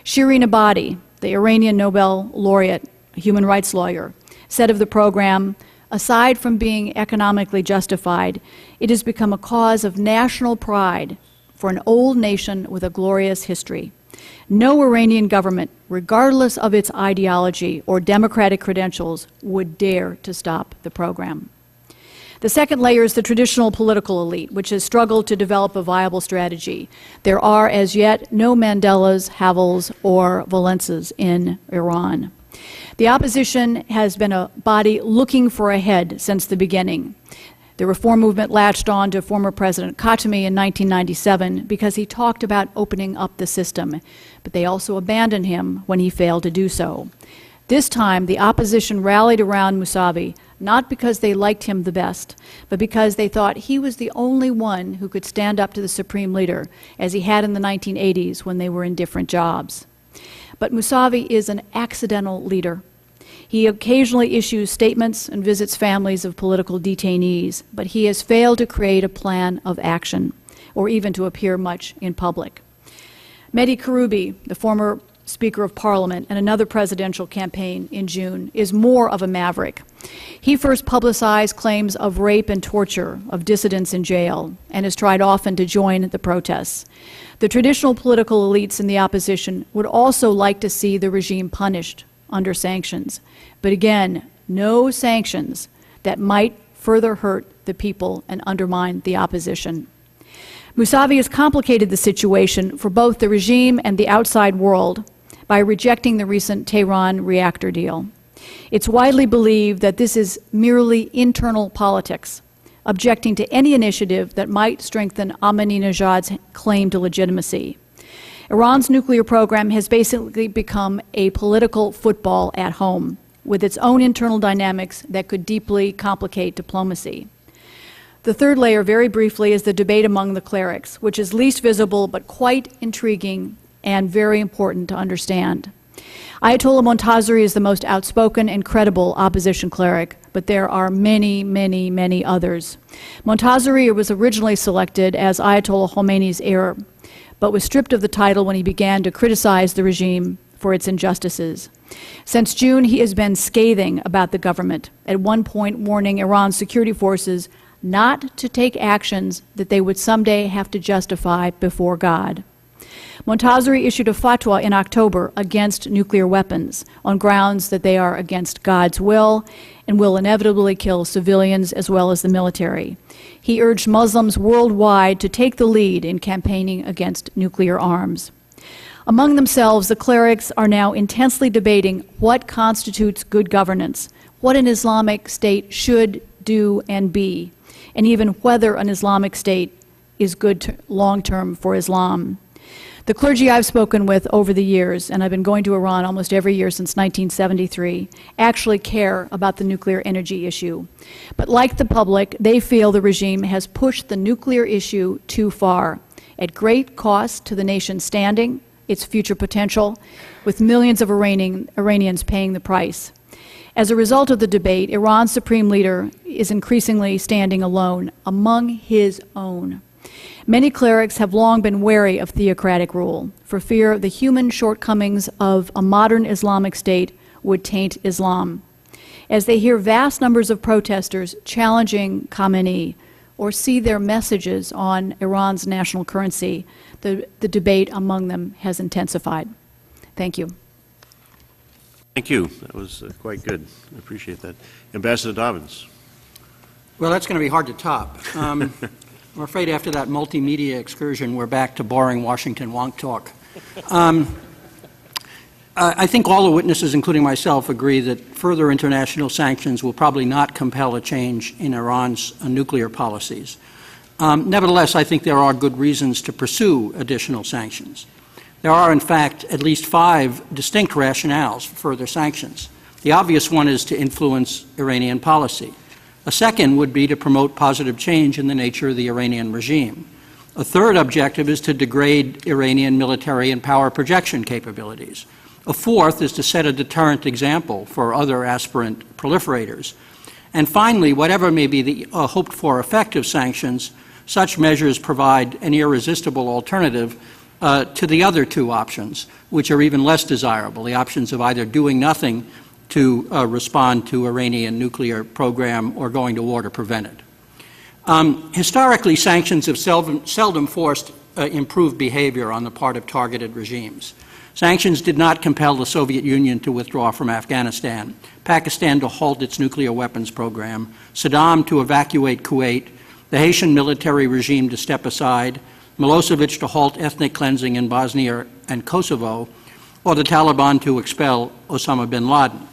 Shirin Ebadi, the Iranian Nobel laureate, a human rights lawyer, said of the program, aside from being economically justified, it has become a cause of national pride for an old nation with a glorious history. No Iranian government, regardless of its ideology or democratic credentials, would dare to stop the program. The second layer is the traditional political elite, which has struggled to develop a viable strategy. There are, as yet, no Mandelas, Havels, or Valences in Iran. The opposition has been a body looking for a head since the beginning. The reform movement latched on to former President Khatami in 1997 because he talked about opening up the system, but they also abandoned him when he failed to do so. This time, the opposition rallied around Mousavi, not because they liked him the best, but because they thought he was the only one who could stand up to the supreme leader, as he had in the 1980s when they were in different jobs. But Mousavi is an accidental leader. He occasionally issues statements and visits families of political detainees, but he has failed to create a plan of action, or even to appear much in public. Mehdi Karoubi, the former Speaker of Parliament and another presidential campaign in June, is more of a maverick. He first publicized claims of rape and torture of dissidents in jail and has tried often to join the protests. The traditional political elites in the opposition would also like to see the regime punished under sanctions. But again, no sanctions that might further hurt the people and undermine the opposition. Mousavi has complicated the situation for both the regime and the outside world by rejecting the recent Tehran reactor deal. It's widely believed that this is merely internal politics, objecting to any initiative that might strengthen Ahmadinejad's claim to legitimacy. Iran's nuclear program has basically become a political football at home, with its own internal dynamics that could deeply complicate diplomacy. The third layer, very briefly, is the debate among the clerics, which is least visible but quite intriguing and very important to understand. Ayatollah Montazeri is the most outspoken and credible opposition cleric, but there are many, many, many others. Montazeri was originally selected as Ayatollah Khamenei's heir, but was stripped of the title when he began to criticize the regime for its injustices. Since June, he has been scathing about the government, at one point warning Iran's security forces not to take actions that they would someday have to justify before God. Montazeri issued a fatwa in October against nuclear weapons on grounds that they are against God's will and will inevitably kill civilians as well as the military. He urged Muslims worldwide to take the lead in campaigning against nuclear arms. Among themselves, the clerics are now intensely debating what constitutes good governance, what an Islamic state should do and be, and even whether an Islamic state is good long-term for Islam. The clergy I've spoken with over the years, and I've been going to Iran almost every year since 1973, actually care about the nuclear energy issue. But like the public, they feel the regime has pushed the nuclear issue too far, at great cost to the nation's standing, its future potential, with millions of Iranians paying the price. As a result of the debate, Iran's supreme leader is increasingly standing alone among his own. Many clerics have long been wary of theocratic rule, for fear the human shortcomings of a modern Islamic state would taint Islam. As they hear vast numbers of protesters challenging Khamenei or see their messages on Iran's national currency, the debate among them has intensified. Thank you. Thank you. That was quite good. I appreciate that. Ambassador Dobbins. Well, that's going to be hard to top. I'm afraid after that multimedia excursion, we're back to boring Washington wonk talk. I think all the witnesses, including myself, agree that further international sanctions will probably not compel a change in Iran's nuclear policies. Nevertheless, I think there are good reasons to pursue additional sanctions. There are, in fact, at least 5 distinct rationales for further sanctions. The obvious one is to influence Iranian policy. A second would be to promote positive change in the nature of the Iranian regime. A third objective is to degrade Iranian military and power projection capabilities. A fourth is to set a deterrent example for other aspirant proliferators. And finally, whatever may be the hoped-for effect of sanctions, such measures provide an irresistible alternative to the other 2 options, which are even less desirable, the options of either doing nothing to respond to Iranian nuclear program or going to war to prevent it. Historically, sanctions have seldom forced improved behavior on the part of targeted regimes. Sanctions did not compel the Soviet Union to withdraw from Afghanistan, Pakistan to halt its nuclear weapons program, Saddam to evacuate Kuwait, the Haitian military regime to step aside, Milosevic to halt ethnic cleansing in Bosnia and Kosovo, or the Taliban to expel Osama bin Laden.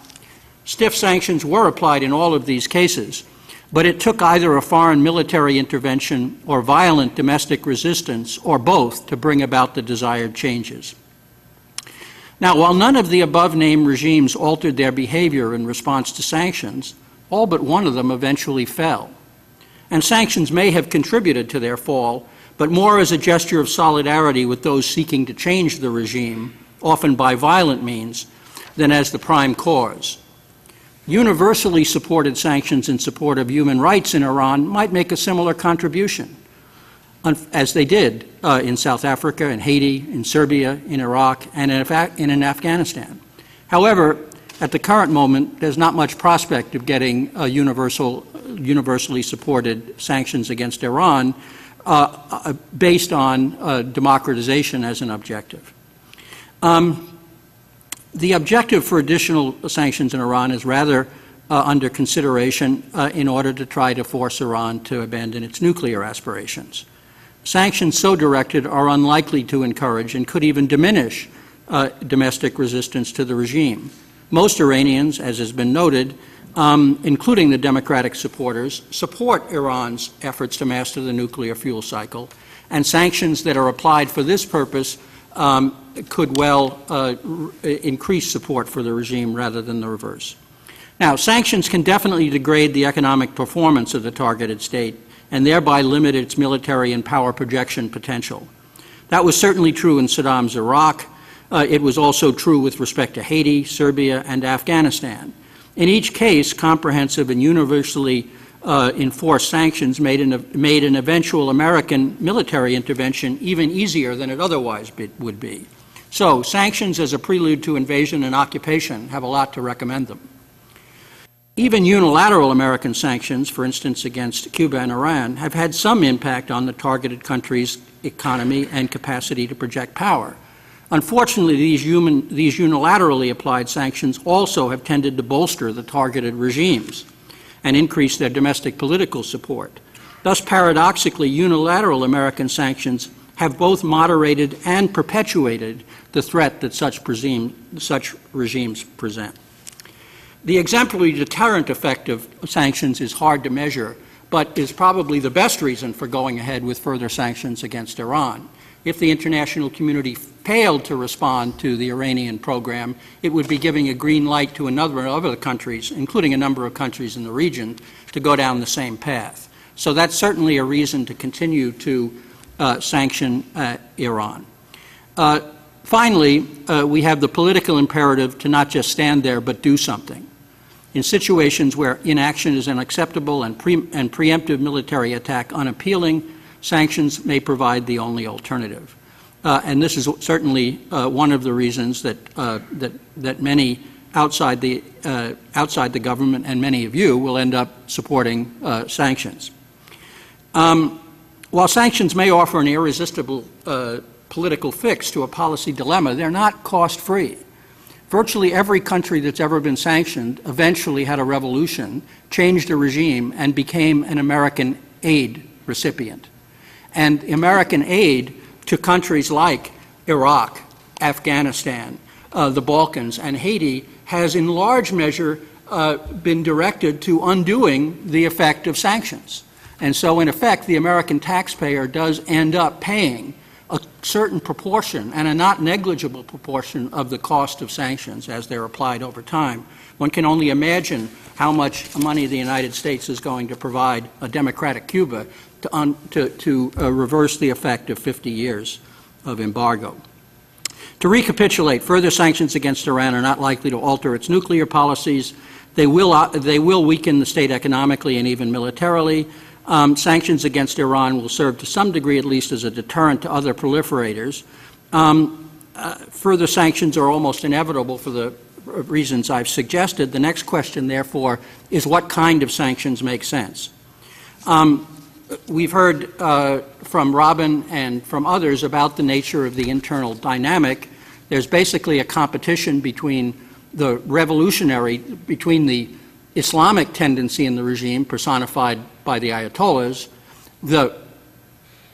Stiff sanctions were applied in all of these cases, but it took either a foreign military intervention or violent domestic resistance, or both, to bring about the desired changes. Now, while none of the above-named regimes altered their behavior in response to sanctions, all but one of them eventually fell. And sanctions may have contributed to their fall, but more as a gesture of solidarity with those seeking to change the regime, often by violent means, than as the prime cause. Universally supported sanctions in support of human rights in Iran might make a similar contribution, as they did in South Africa, in Haiti, in Serbia, in Iraq, and in Afghanistan. However, at the current moment, there's not much prospect of getting universally supported sanctions against Iran based on democratization as an objective. The objective for additional sanctions in Iran is rather under consideration in order to try to force Iran to abandon its nuclear aspirations. Sanctions so directed are unlikely to encourage and could even diminish domestic resistance to the regime. Most Iranians, as has been noted, including the democratic supporters, support Iran's efforts to master the nuclear fuel cycle, and sanctions that are applied for this purpose could well increase support for the regime rather than the reverse. Now, sanctions can definitely degrade the economic performance of the targeted state and thereby limit its military and power projection potential. That was certainly true in Saddam's Iraq. It was also true with respect to Haiti, Serbia, and Afghanistan. In each case, comprehensive and universally enforced sanctions made an eventual American military intervention even easier than it otherwise would be. So sanctions as a prelude to invasion and occupation have a lot to recommend them. Even unilateral American sanctions, for instance against Cuba and Iran, have had some impact on the targeted country's economy and capacity to project power. Unfortunately, these unilaterally applied sanctions also have tended to bolster the targeted regimes and increase their domestic political support. Thus, paradoxically, unilateral American sanctions have both moderated and perpetuated the threat that such regimes present. The exemplary deterrent effect of sanctions is hard to measure, but is probably the best reason for going ahead with further sanctions against Iran. If the international community failed to respond to the Iranian program, it would be giving a green light to a number of other countries, including a number of countries in the region, to go down the same path. So that's certainly a reason to continue to sanction Iran. Finally, we have the political imperative to not just stand there but do something. In situations where inaction is unacceptable and preemptive military attack unappealing, sanctions may provide the only alternative. And this is certainly one of the reasons that many outside the government and many of you will end up supporting sanctions. While sanctions may offer an irresistible political fix to a policy dilemma, they're not cost-free. Virtually every country that's ever been sanctioned eventually had a revolution, changed a regime, and became an American aid recipient. And American aid to countries like Iraq, Afghanistan, the Balkans, and Haiti has in large measure been directed to undoing the effect of sanctions. And so, in effect, the American taxpayer does end up paying a certain proportion, and a not negligible proportion, of the cost of sanctions as they're applied over time. One can only imagine how much money the United States is going to provide a democratic Cuba to reverse the effect of 50 years of embargo. To recapitulate, further sanctions against Iran are not likely to alter its nuclear policies. They will weaken the state economically and even militarily. Sanctions against Iran will serve to some degree at least as a deterrent to other proliferators. Further sanctions are almost inevitable for the reasons I've suggested. The next question, therefore, is what kind of sanctions make sense? We've heard from Robin and from others about the nature of the internal dynamic. There's basically a competition between the Islamic tendency in the regime, personified by the Ayatollahs, the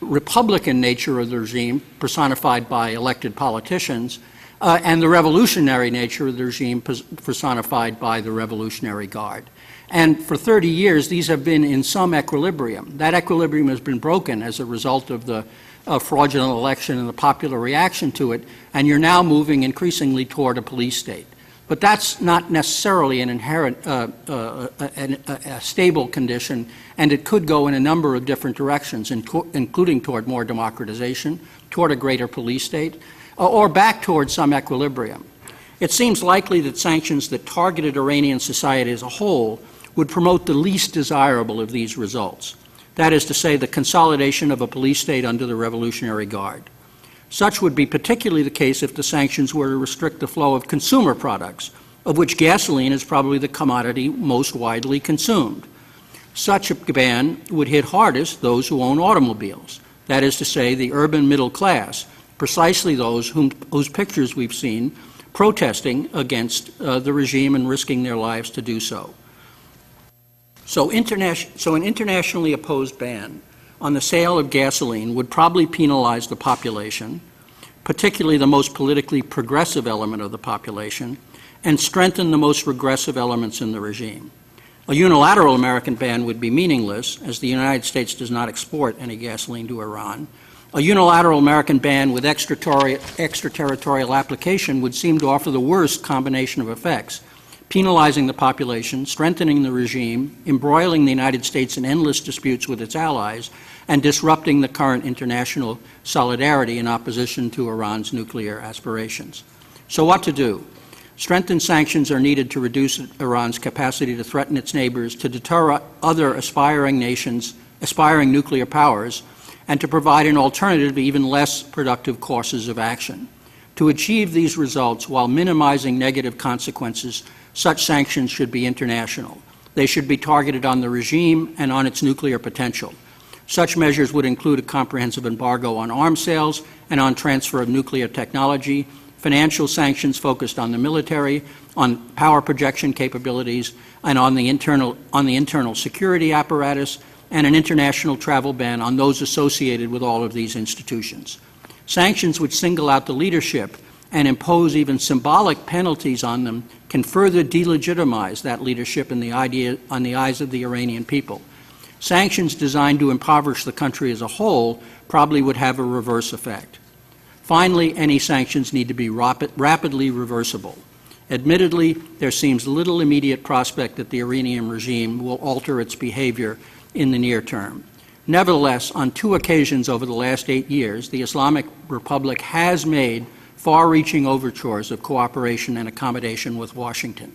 Republican nature of the regime, personified by elected politicians, and the revolutionary nature of the regime, personified by the Revolutionary Guard. And for 30 years, these have been in some equilibrium. That equilibrium has been broken as a result of the fraudulent election and the popular reaction to it, and you're now moving increasingly toward a police state. But that's not necessarily an inherent, a stable condition, and it could go in a number of different directions, including toward more democratization, toward a greater police state, or back toward some equilibrium. It seems likely that sanctions that targeted Iranian society as a whole would promote the least desirable of these results. That is to say, the consolidation of a police state under the Revolutionary Guard. Such would be particularly the case if the sanctions were to restrict the flow of consumer products, of which gasoline is probably the commodity most widely consumed. Such a ban would hit hardest those who own automobiles, that is to say, the urban middle class, precisely those whose pictures we've seen protesting against the regime and risking their lives to do so. So an internationally opposed ban on the sale of gasoline would probably penalize the population, particularly the most politically progressive element of the population, and strengthen the most regressive elements in the regime. A unilateral American ban would be meaningless, as the United States does not export any gasoline to Iran. A unilateral American ban with extraterritorial application would seem to offer the worst combination of effects, penalizing the population, strengthening the regime, embroiling the United States in endless disputes with its allies, and disrupting the current international solidarity in opposition to Iran's nuclear aspirations. So what to do? Strengthened sanctions are needed to reduce Iran's capacity to threaten its neighbors, to deter other aspiring nuclear powers, and to provide an alternative to even less productive courses of action. To achieve these results while minimizing negative consequences, such sanctions should be international. They should be targeted on the regime and on its nuclear potential. Such measures would include a comprehensive embargo on arms sales and on transfer of nuclear technology, financial sanctions focused on the military, on power projection capabilities, and on the internal security apparatus, and an international travel ban on those associated with all of these institutions. Sanctions which single out the leadership and impose even symbolic penalties on them can further delegitimize that leadership on the eyes of the Iranian people. Sanctions designed to impoverish the country as a whole probably would have a reverse effect. Finally, any sanctions need to be rapidly reversible. Admittedly, there seems little immediate prospect that the Iranian regime will alter its behavior in the near term. Nevertheless, on 2 occasions over the last 8 years, the Islamic Republic has made far-reaching overtures of cooperation and accommodation with Washington.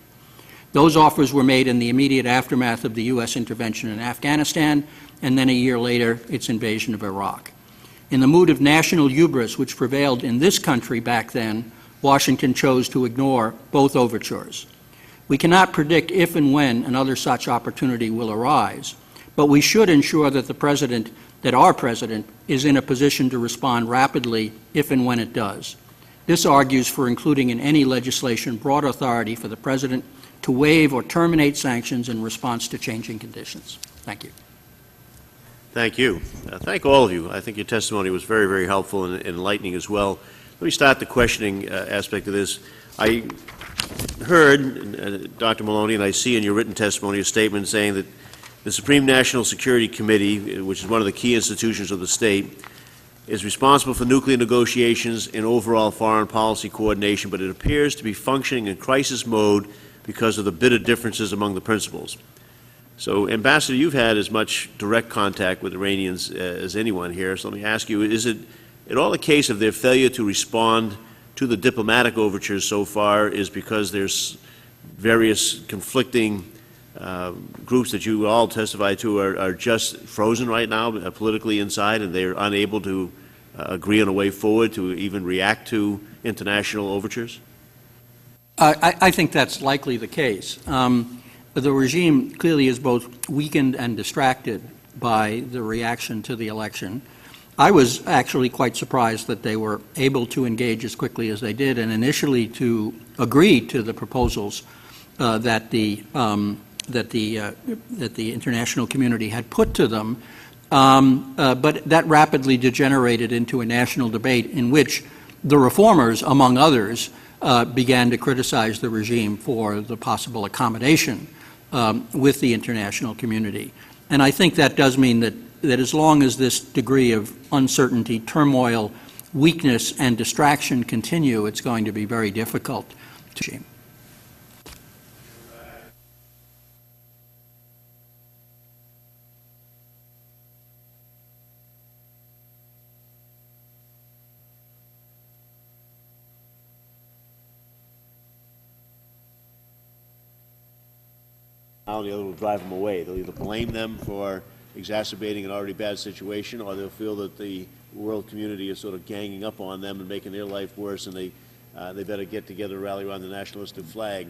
Those offers were made in the immediate aftermath of the U.S. intervention in Afghanistan, and then a year later, its invasion of Iraq. In the mood of national hubris which prevailed in this country back then, Washington chose to ignore both overtures. We cannot predict if and when another such opportunity will arise, but we should ensure that our president is in a position to respond rapidly if and when it does. This argues for including in any legislation broad authority for the president to waive or terminate sanctions in response to changing conditions. Thank you. Thank you. Thank all of you. I think your testimony was very, very helpful and enlightening as well. Let me start the questioning aspect of this. I heard, Dr. Maloney, and I see in your written testimony a statement saying that the Supreme National Security Committee, which is one of the key institutions of the state, is responsible for nuclear negotiations and overall foreign policy coordination, but it appears to be functioning in crisis mode because of the bitter differences among the principals. So, Ambassador, you've had as much direct contact with Iranians as anyone here, so let me ask you, is it at all a case of their failure to respond to the diplomatic overtures so far is because there's various conflicting groups that you all testify to are just frozen right now politically inside, and they're unable to agree on a way forward to even react to international overtures? I think that's likely the case. The regime clearly is both weakened and distracted by the reaction to the election. I was actually quite surprised that they were able to engage as quickly as they did, and initially to agree to the proposals that the international community had put to them, but that rapidly degenerated into a national debate in which the reformers, among others, began to criticize the regime for the possible accommodation with the international community. And I think that does mean that as long as this degree of uncertainty, turmoil, weakness, and distraction continue, it's going to be very difficult to achieve. Now the other will drive them away. They'll either blame them for exacerbating an already bad situation, or they'll feel that the world community is sort of ganging up on them and making their life worse, and they better get together and rally around the nationalistic flag.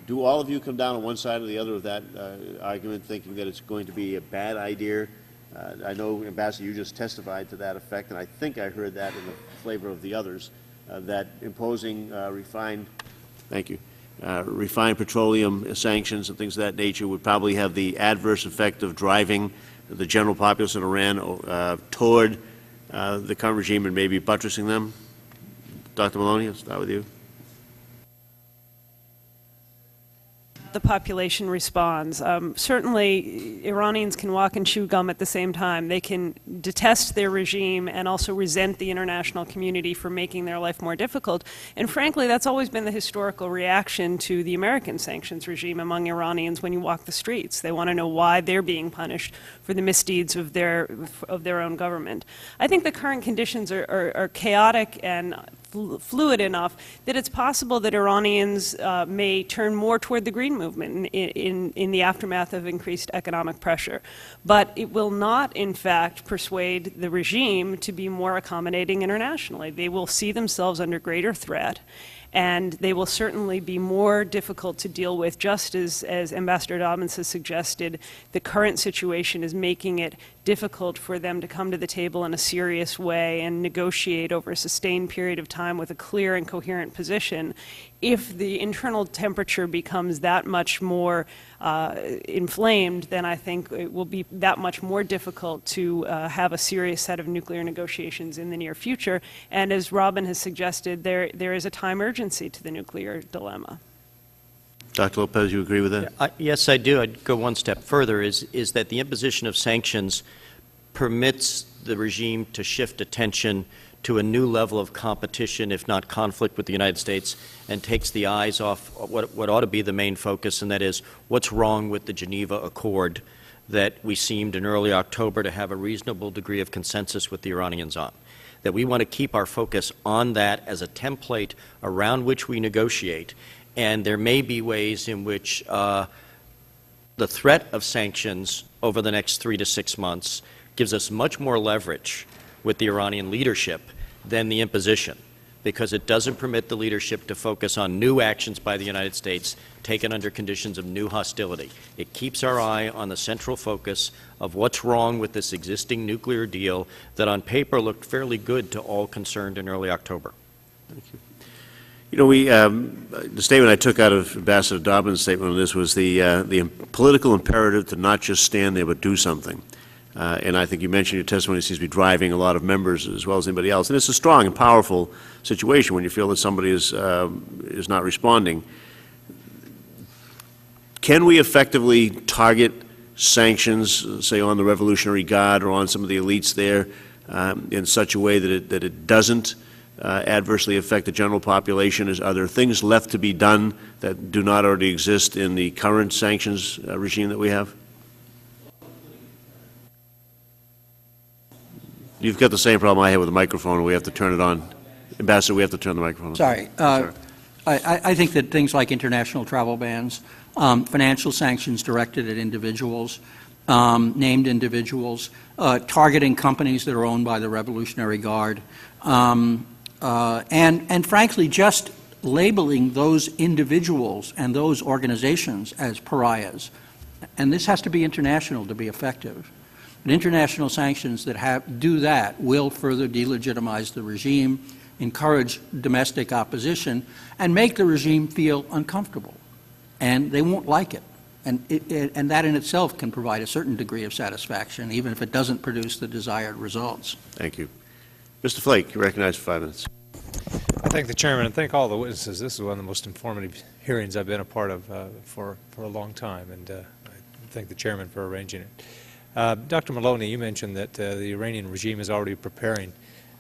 Do all of you come down on one side or the other of that argument, thinking that it's going to be a bad idea? I know, Ambassador, you just testified to that effect, and I think I heard that in the flavor of the others, that imposing refined petroleum sanctions and things of that nature would probably have the adverse effect of driving the general populace in Iran toward the current regime and maybe buttressing them. Dr. Maloney, I'll start with you. The population responds. Certainly, Iranians can walk and chew gum at the same time. They can detest their regime and also resent the international community for making their life more difficult. And frankly, that's always been the historical reaction to the American sanctions regime among Iranians when you walk the streets. They want to know why they're being punished for the misdeeds of their own government. I think the current conditions are chaotic and fluid enough that it's possible that Iranians may turn more toward the green movement in the aftermath of increased economic pressure. But it will not, in fact, persuade the regime to be more accommodating internationally. They will see themselves under greater threat, and they will certainly be more difficult to deal with, just as Ambassador Dobbins has suggested. The current situation is making it difficult for them to come to the table in a serious way and negotiate over a sustained period of time with a clear and coherent position. If the internal temperature becomes that much more inflamed, then I think it will be that much more difficult to have a serious set of nuclear negotiations in the near future. And as Robin has suggested, there is a time urgency to the nuclear dilemma. Dr. Lopez, you agree with that? Yes, I do. I'd go one step further, is that the imposition of sanctions permits the regime to shift attention to a new level of competition, if not conflict, with the United States, and takes the eyes off what ought to be the main focus, and that is what's wrong with the Geneva Accord that we seemed in early October to have a reasonable degree of consensus with the Iranians on. That we want to keep our focus on that as a template around which we negotiate. And there may be ways in which the threat of sanctions over the next 3 to 6 months gives us much more leverage with the Iranian leadership than the imposition, because it doesn't permit the leadership to focus on new actions by the United States taken under conditions of new hostility. It keeps our eye on the central focus of what's wrong with this existing nuclear deal that on paper looked fairly good to all concerned in early October. Thank you. You know, the statement I took out of Ambassador Dobbins' statement on this was the political imperative to not just stand there but do something. And I think you mentioned your testimony seems to be driving a lot of members as well as anybody else. And it's a strong and powerful situation when you feel that somebody is not responding. Can we effectively target sanctions, say on the Revolutionary Guard or on some of the elites there, in such a way that it doesn't adversely affect the general population? Are there things left to be done that do not already exist in the current sanctions regime that we have? You've got the same problem I had with the microphone. We have to turn it on. Ambassador, we have to turn the microphone on. Sorry. I think that things like international travel bans, financial sanctions directed at individuals, named individuals, targeting companies that are owned by the Revolutionary Guard, and frankly, just labeling those individuals and those organizations as pariahs. And this has to be international to be effective. And international sanctions that do that will further delegitimize the regime, encourage domestic opposition, and make the regime feel uncomfortable. And they won't like it. And that in itself can provide a certain degree of satisfaction, even if it doesn't produce the desired results. Thank you. Mr. Flake, you're recognized for 5 minutes. I thank the chairman and thank all the witnesses. This is one of the most informative hearings I've been a part of for a long time, and I thank the chairman for arranging it. Dr. Maloney, you mentioned that the Iranian regime is already preparing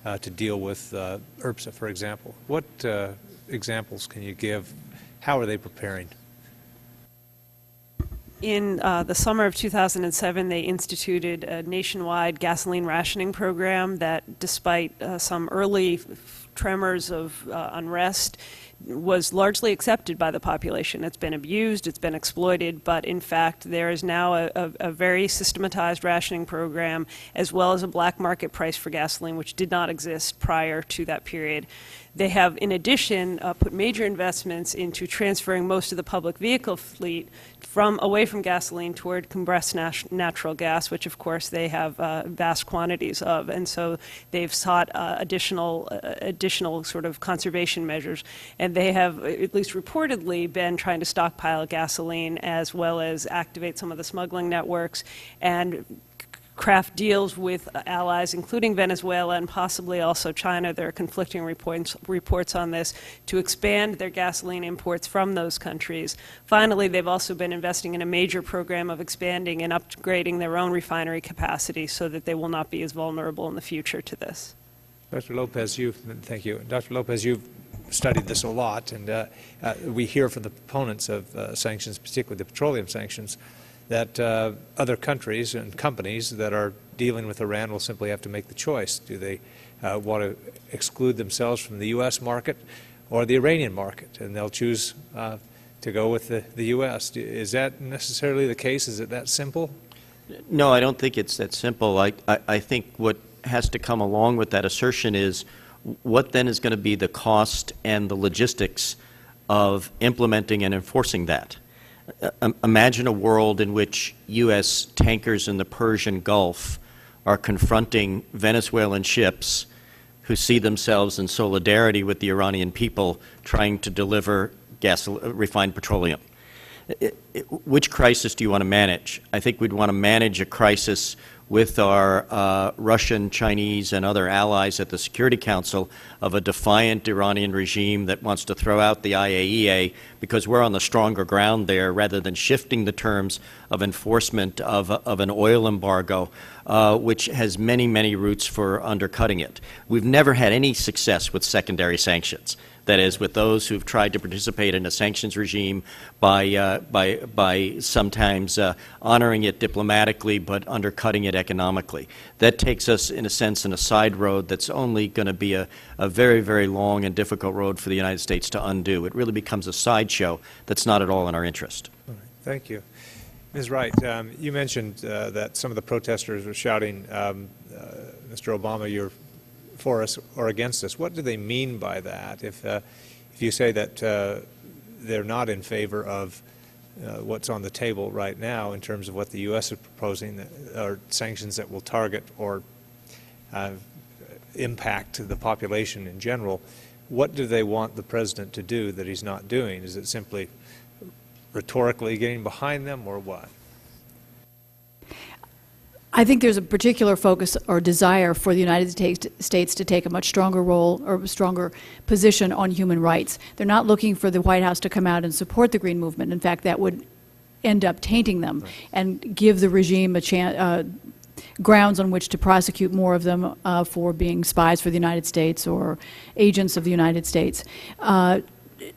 to deal with IRPSA, for example. What examples can you give? How are they preparing? In the summer of 2007, they instituted a nationwide gasoline rationing program that, despite some early tremors of unrest, was largely accepted by the population. It's been abused, it's been exploited, but in fact there is now a very systematized rationing program, as well as a black market price for gasoline, which did not exist prior to that period. They have, in addition, put major investments into transferring most of the public vehicle fleet away from gasoline toward compressed natural gas, which of course they have vast quantities of. And so they've sought additional sort of conservation measures. And they have, at least reportedly, been trying to stockpile gasoline as well as activate some of the smuggling networks and craft deals with allies, including Venezuela and possibly also China. There are conflicting reports on this, to expand their gasoline imports from those countries. Finally, they've also been investing in a major program of expanding and upgrading their own refinery capacity so that they will not be as vulnerable in the future to this. Dr. Lopez, thank you. Dr. Lopez, you've studied this a lot, and we hear from the proponents of sanctions, particularly the petroleum sanctions, that other countries and companies that are dealing with Iran will simply have to make the choice. Do they want to exclude themselves from the U.S. market or the Iranian market, and they'll choose to go with the U.S. Is that necessarily the case? Is it that simple? No, I don't think it's that simple. I think what has to come along with that assertion is what then is going to be the cost and the logistics of implementing and enforcing that. Imagine a world in which U.S. tankers in the Persian Gulf are confronting Venezuelan ships who see themselves in solidarity with the Iranian people trying to deliver refined petroleum. Which crisis do you want to manage? I think we'd want to manage a crisis with our Russian, Chinese, and other allies at the Security Council of a defiant Iranian regime that wants to throw out the IAEA because we're on the stronger ground there, rather than shifting the terms of enforcement of an oil embargo, which has many, many routes for undercutting it. We've never had any success with secondary sanctions. That is, with those who've tried to participate in a sanctions regime by sometimes honoring it diplomatically but undercutting it economically. That takes us, in a sense, in a side road that's only going to be a very, very long and difficult road for the United States to undo. It really becomes a sideshow that's not at all in our interest. All right. Thank you. Ms. Wright, you mentioned that some of the protesters were shouting, Mr. Obama, you're for us or against us. What do they mean by that? If you say that they're not in favor of what's on the table right now in terms of what the U.S. is proposing, or sanctions that will target or impact the population in general, what do they want the president to do that he's not doing? Is it simply rhetorically getting behind them, or what? I think there's a particular focus or desire for the United States to take a much stronger role or stronger position on human rights. They're not looking for the White House to come out and support the Green Movement. In fact, that would end up tainting them and give the regime a chance, grounds on which to prosecute more of them for being spies for the United States or agents of the United States. But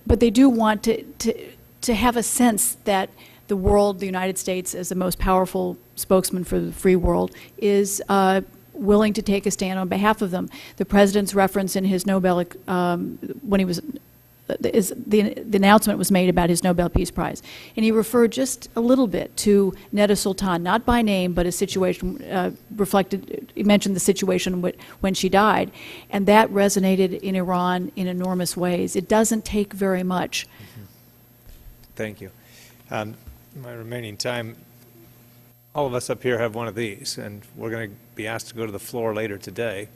they do want to have a sense that the world, the United States, as the most powerful spokesman for the free world, is willing to take a stand on behalf of them. The president's reference in his Nobel, when he was, the announcement was made about his Nobel Peace Prize, and he referred just a little bit to Neda Sultan, not by name, but a situation reflected. He mentioned the situation when she died, and that resonated in Iran in enormous ways. It doesn't take very much. Mm-hmm. Thank you. My remaining time, all of us up here have one of these, and we're going to be asked to go to the floor later today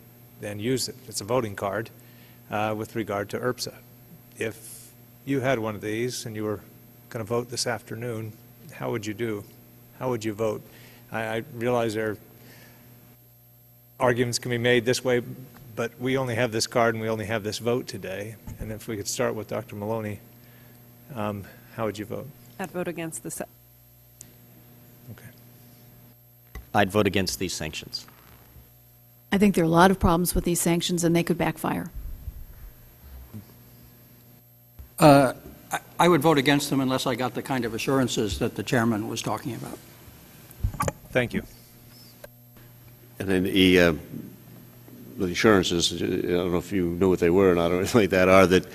and use it. It's a voting card with regard to IRPSA. If you had one of these and you were going to vote this afternoon, how would you do? How would you vote? I realize there are arguments can be made this way, but we only have this card and we only have this vote today. And if we could start with Dr. Maloney, how would you vote? I'd vote against the. Okay. I'd vote against these sanctions. I think there are a lot of problems with these sanctions, and they could backfire. I would vote against them unless I got the kind of assurances that the chairman was talking about. Thank you. And then the assurances, I don't know if you know what they were or not, or anything like that, are that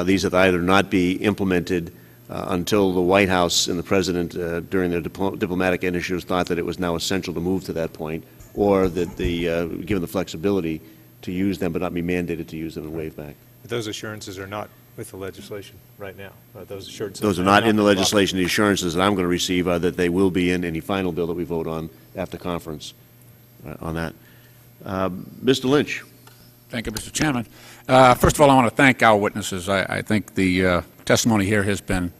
these have either not be implemented until the White House and the President, during their diplomatic initiatives, thought that it was now essential to move to that point, or that given the flexibility to use them but not be mandated to use them and waive back. But those assurances are not with the legislation right now. Those assurances. Those are not in the legislation. The assurances that I'm going to receive are that they will be in any final bill that we vote on after conference on that. Mr. Lynch. Thank you, Mr. Chairman. First of all, I want to thank our witnesses. I think the testimony here has been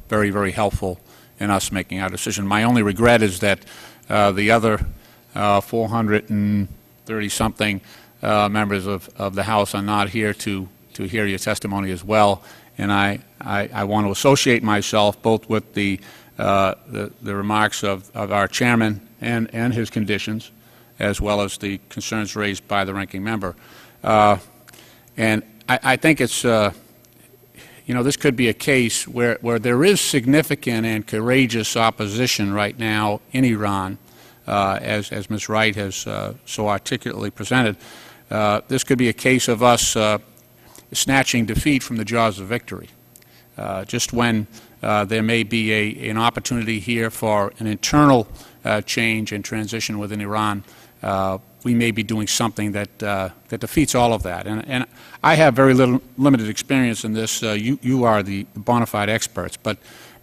very, very helpful in us making our decision. My only regret is that the other 430-something members of the House are not here to hear your testimony as well. And I want to associate myself both with the remarks of our chairman and his conditions, as well as the concerns raised by the ranking member. And I think it's, this could be a case where there is significant and courageous opposition right now in Iran, as Ms. Wright has so articulately presented. this could be a case of us snatching defeat from the jaws of victory. Just when there may be an opportunity here for an internal change and transition within Iran, we may be doing something that defeats all of that. And I have very limited experience in this. You are the bona fide experts. But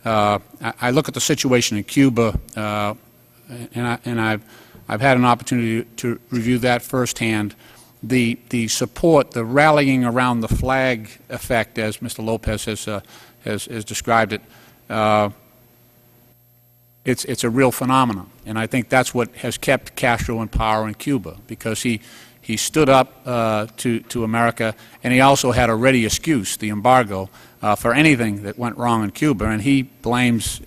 I look at the situation in Cuba, and I've had an opportunity to review that firsthand. The support, the rallying around the flag effect, as Mr. Lopez has described it, it's a real phenomenon, and I think that's what has kept Castro in power in Cuba, because he stood up to America, and he also had a ready excuse, the embargo, for anything that went wrong in Cuba, and he blames,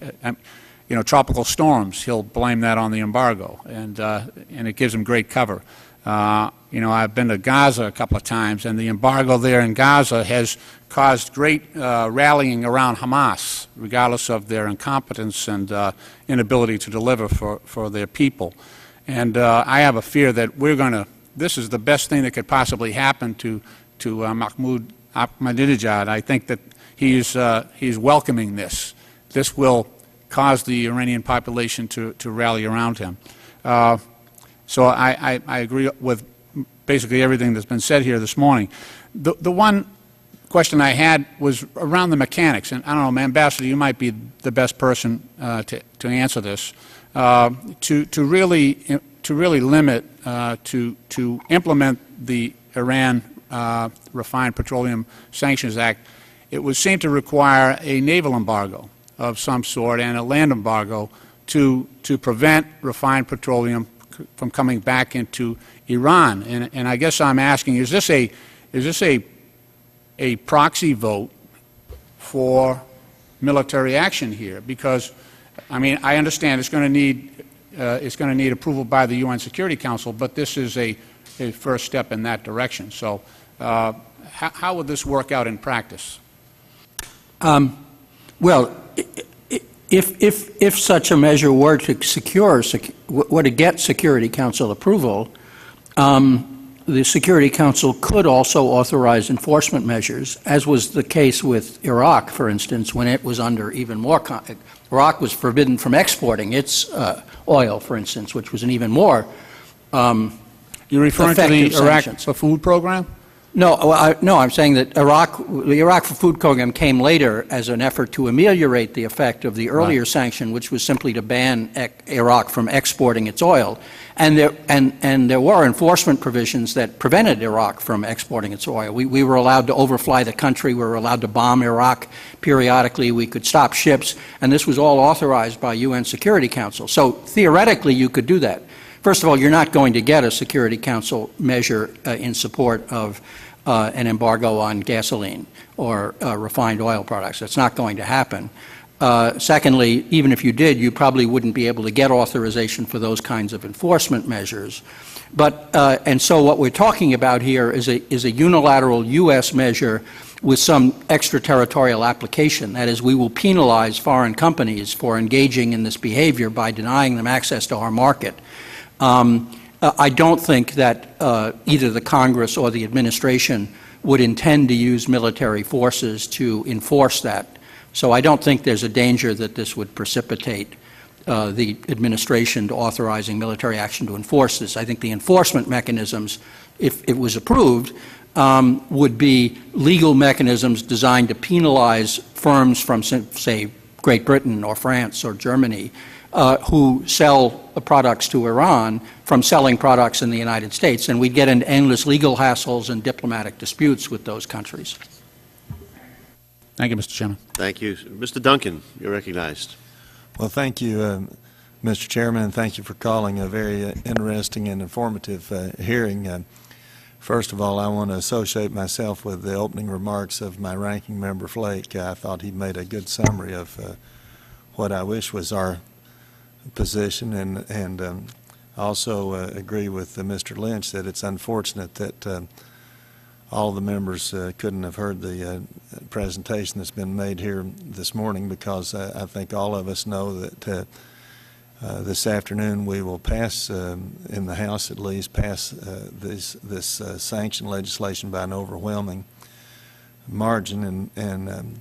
tropical storms. He'll blame that on the embargo, and it gives him great cover. I've been to Gaza a couple of times, and the embargo there in Gaza has caused great rallying around Hamas, regardless of their incompetence and inability to deliver for their people. And I have a fear that this is the best thing that could possibly happen to Mahmoud Ahmadinejad. I think that he's welcoming this. This will cause the Iranian population to rally around him. So I agree with basically everything that's been said here this morning. The one question I had was around the mechanics, and I don't know, Ambassador, you might be the best person to answer this. To really limit, to implement the Iran Refined Petroleum Sanctions Act, it would seem to require a naval embargo of some sort and a land embargo to prevent refined petroleum from coming back into Iran. And I guess I'm asking, is this a proxy vote for military action here? Because, I mean, I understand it's going to need approval by the UN Security Council, but this is a first step in that direction. So how would this work out in practice? Well, if such a measure were to get Security Council approval, the Security Council could also authorize enforcement measures, as was the case with Iraq, for instance, when it was under even more. Iraq was forbidden from exporting its oil, for instance, which was an even more You're referring to the Iraq for Food program? No, I'm saying that the Iraq for Food program came later as an effort to ameliorate the effect of the earlier sanction, which was simply to ban Iraq from exporting its oil. And there were enforcement provisions that prevented Iraq from exporting its oil. We were allowed to overfly the country. We were allowed to bomb Iraq periodically. We could stop ships. And this was all authorized by UN Security Council. So theoretically, you could do that. First of all, you're not going to get a Security Council measure in support of an embargo on gasoline or refined oil products. That's not going to happen. Secondly, even if you did, you probably wouldn't be able to get authorization for those kinds of enforcement measures. But and so what we're talking about here is a unilateral U.S. measure with some extraterritorial application. That is, we will penalize foreign companies for engaging in this behavior by denying them access to our market. I don't think that either the Congress or the administration would intend to use military forces to enforce that. So I don't think there's a danger that this would precipitate the administration to authorizing military action to enforce this. I think the enforcement mechanisms, if it was approved, would be legal mechanisms designed to penalize firms from, say, Great Britain or France or Germany who sell products to Iran from selling products in the United States, and we'd get into endless legal hassles and diplomatic disputes with those countries. Thank you, Mr. Chairman. Thank you. Mr. Duncan, you're recognized. Well, thank you, Mr. Chairman, and thank you for calling a very interesting and informative hearing. First of all, I want to associate myself with the opening remarks of my ranking member, Flake. I thought he made a good summary of what I wish was our position, and also agree with Mr. Lynch that it's unfortunate that all the members couldn't have heard the presentation that's been made here this morning, because I think all of us know that This afternoon, we will pass, in the House at least, pass this sanction legislation by an overwhelming margin, and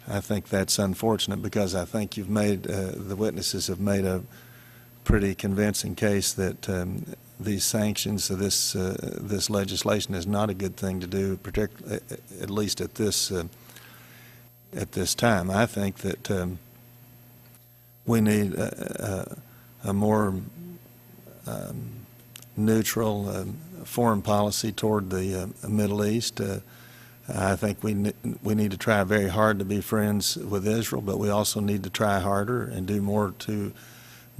I think that's unfortunate because I think you've made, the witnesses have made a pretty convincing case that these sanctions, this legislation is not a good thing to do, particularly at least at this time. I think that we need a more neutral foreign policy toward the Middle East. I think we need to try very hard to be friends with Israel, but we also need to try harder and do more to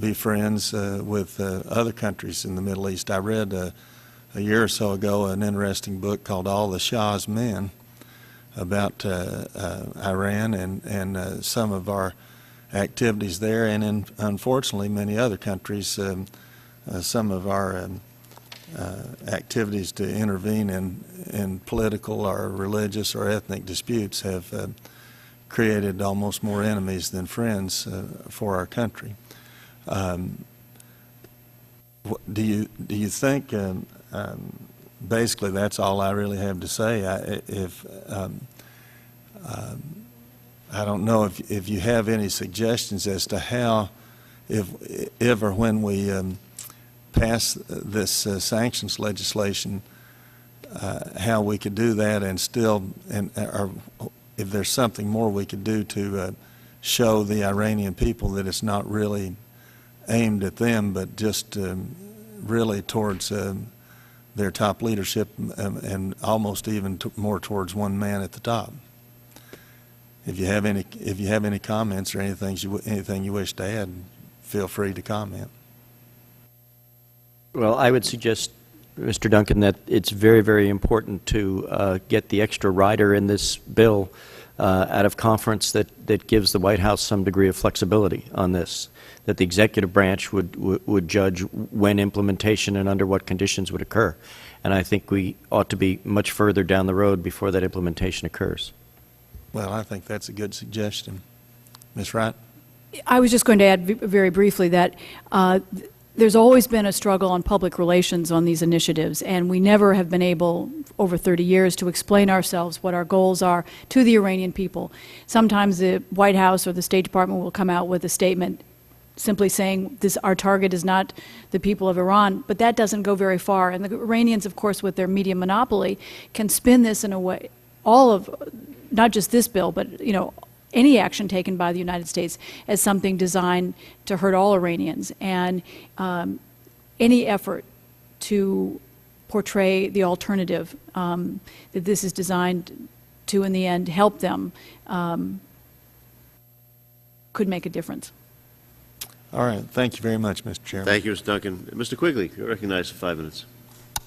be friends with other countries in the Middle East. I read a year or so ago an interesting book called All the Shah's Men about Iran and some of our activities there, and in, unfortunately, many other countries, some of our activities to intervene in political or religious or ethnic disputes have created almost more enemies than friends for our country. Do you think, basically that's all I really have to say. I don't know if you have any suggestions as to how, if or when we pass this sanctions legislation, how we could do that and still, or if there's something more we could do to show the Iranian people that it's not really aimed at them, but just really towards their top leadership and almost even more towards one man at the top. If you have any comments or anything you wish to add, feel free to comment. Well, I would suggest, Mr. Duncan, that it's very, very important to get the extra rider in this bill out of conference that gives the White House some degree of flexibility on this, that the executive branch would judge when implementation and under what conditions would occur. And I think we ought to be much further down the road before that implementation occurs. Well, I think that's a good suggestion. Ms. Wright? I was just going to add very briefly that there's always been a struggle on public relations on these initiatives, and we never have been able, over 30 years, to explain ourselves, what our goals are to the Iranian people. Sometimes the White House or the State Department will come out with a statement simply saying our target is not the people of Iran, but that doesn't go very far. And the Iranians, of course, with their media monopoly, can spin this in a way, not just this bill, but any action taken by the United States as something designed to hurt all Iranians. And any effort to portray the alternative, that this is designed to, in the end, help them, could make a difference. All right. Thank you very much, Mr. Chairman. Thank you, Mr. Duncan. Mr. Quigley, you're recognized for 5 minutes.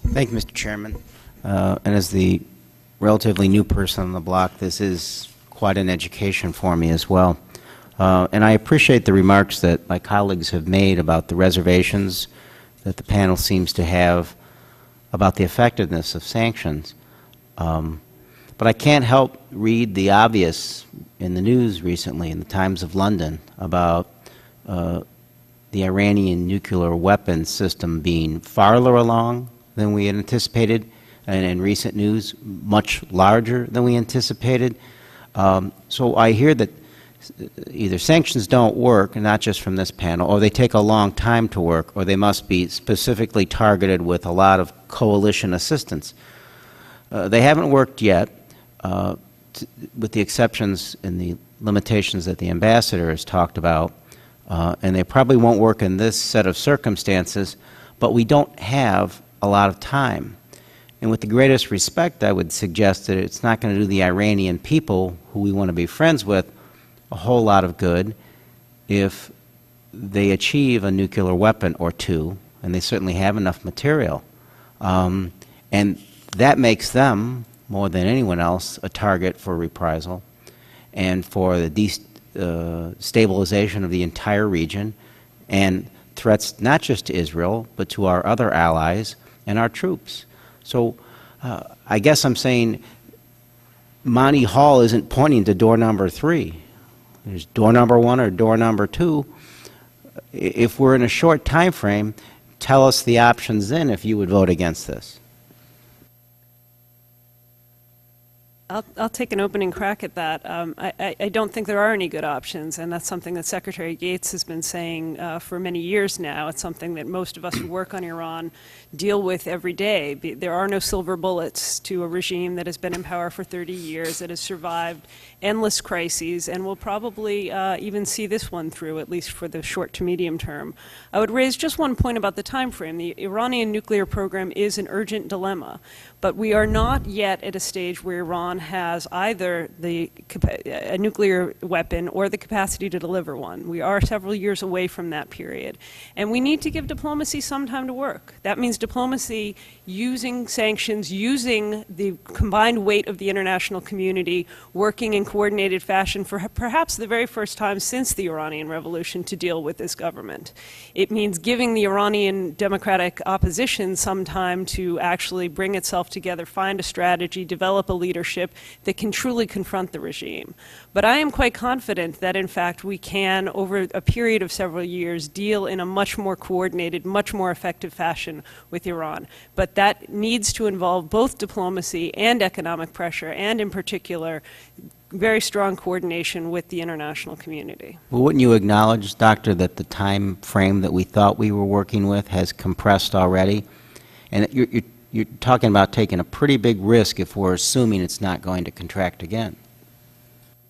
Thank you, Mr. Chairman. And as the relatively new person on the block, this is quite an education for me as well. And I appreciate the remarks that my colleagues have made about the reservations that the panel seems to have about the effectiveness of sanctions. But I can't help read the obvious in the news recently, in the Times of London, about the Iranian nuclear weapons system being farther along than we had anticipated, and in recent news, much larger than we anticipated. So I hear that either sanctions don't work, and not just from this panel, or they take a long time to work, or they must be specifically targeted with a lot of coalition assistance. They haven't worked yet, with the exceptions and the limitations that the ambassador has talked about, and they probably won't work in this set of circumstances, but we don't have a lot of time. And with the greatest respect, I would suggest that it's not going to do the Iranian people, who we want to be friends with, a whole lot of good if they achieve a nuclear weapon or two, and they certainly have enough material. And that makes them, more than anyone else, a target for reprisal and for the destabilization of the entire region, and threats not just to Israel, but to our other allies and our troops. So I guess I'm saying Monty Hall isn't pointing to door number 3. There's door number 1 or door number 2. if we're in a short time frame, tell us the options then if you would vote against this. I'll take an opening crack at that. I don't think there are any good options, and that's something that Secretary Gates has been saying for many years now. It's something that most of us who work on Iran deal with every day. There are no silver bullets to a regime that has been in power for 30 years, that has survived endless crises, and will probably even see this one through, at least for the short to medium term. I would raise just one point about the time frame. The Iranian nuclear program is an urgent dilemma, but we are not yet at a stage where Iran has either a nuclear weapon or the capacity to deliver one. We are several years away from that period. And we need to give diplomacy some time to work. That means diplomacy using sanctions, using the combined weight of the international community, working in coordinated fashion for perhaps the very first time since the Iranian Revolution to deal with this government. It means giving the Iranian democratic opposition some time to actually bring itself together, find a strategy, develop a leadership that can truly confront the regime. But I am quite confident that, in fact, we can, over a period of several years, deal in a much more coordinated, much more effective fashion with Iran. But that needs to involve both diplomacy and economic pressure, and in particular, very strong coordination with the international community. Well, wouldn't you acknowledge, Doctor, that the time frame that we thought we were working with has compressed already? And you're talking about taking a pretty big risk if we're assuming it's not going to contract again.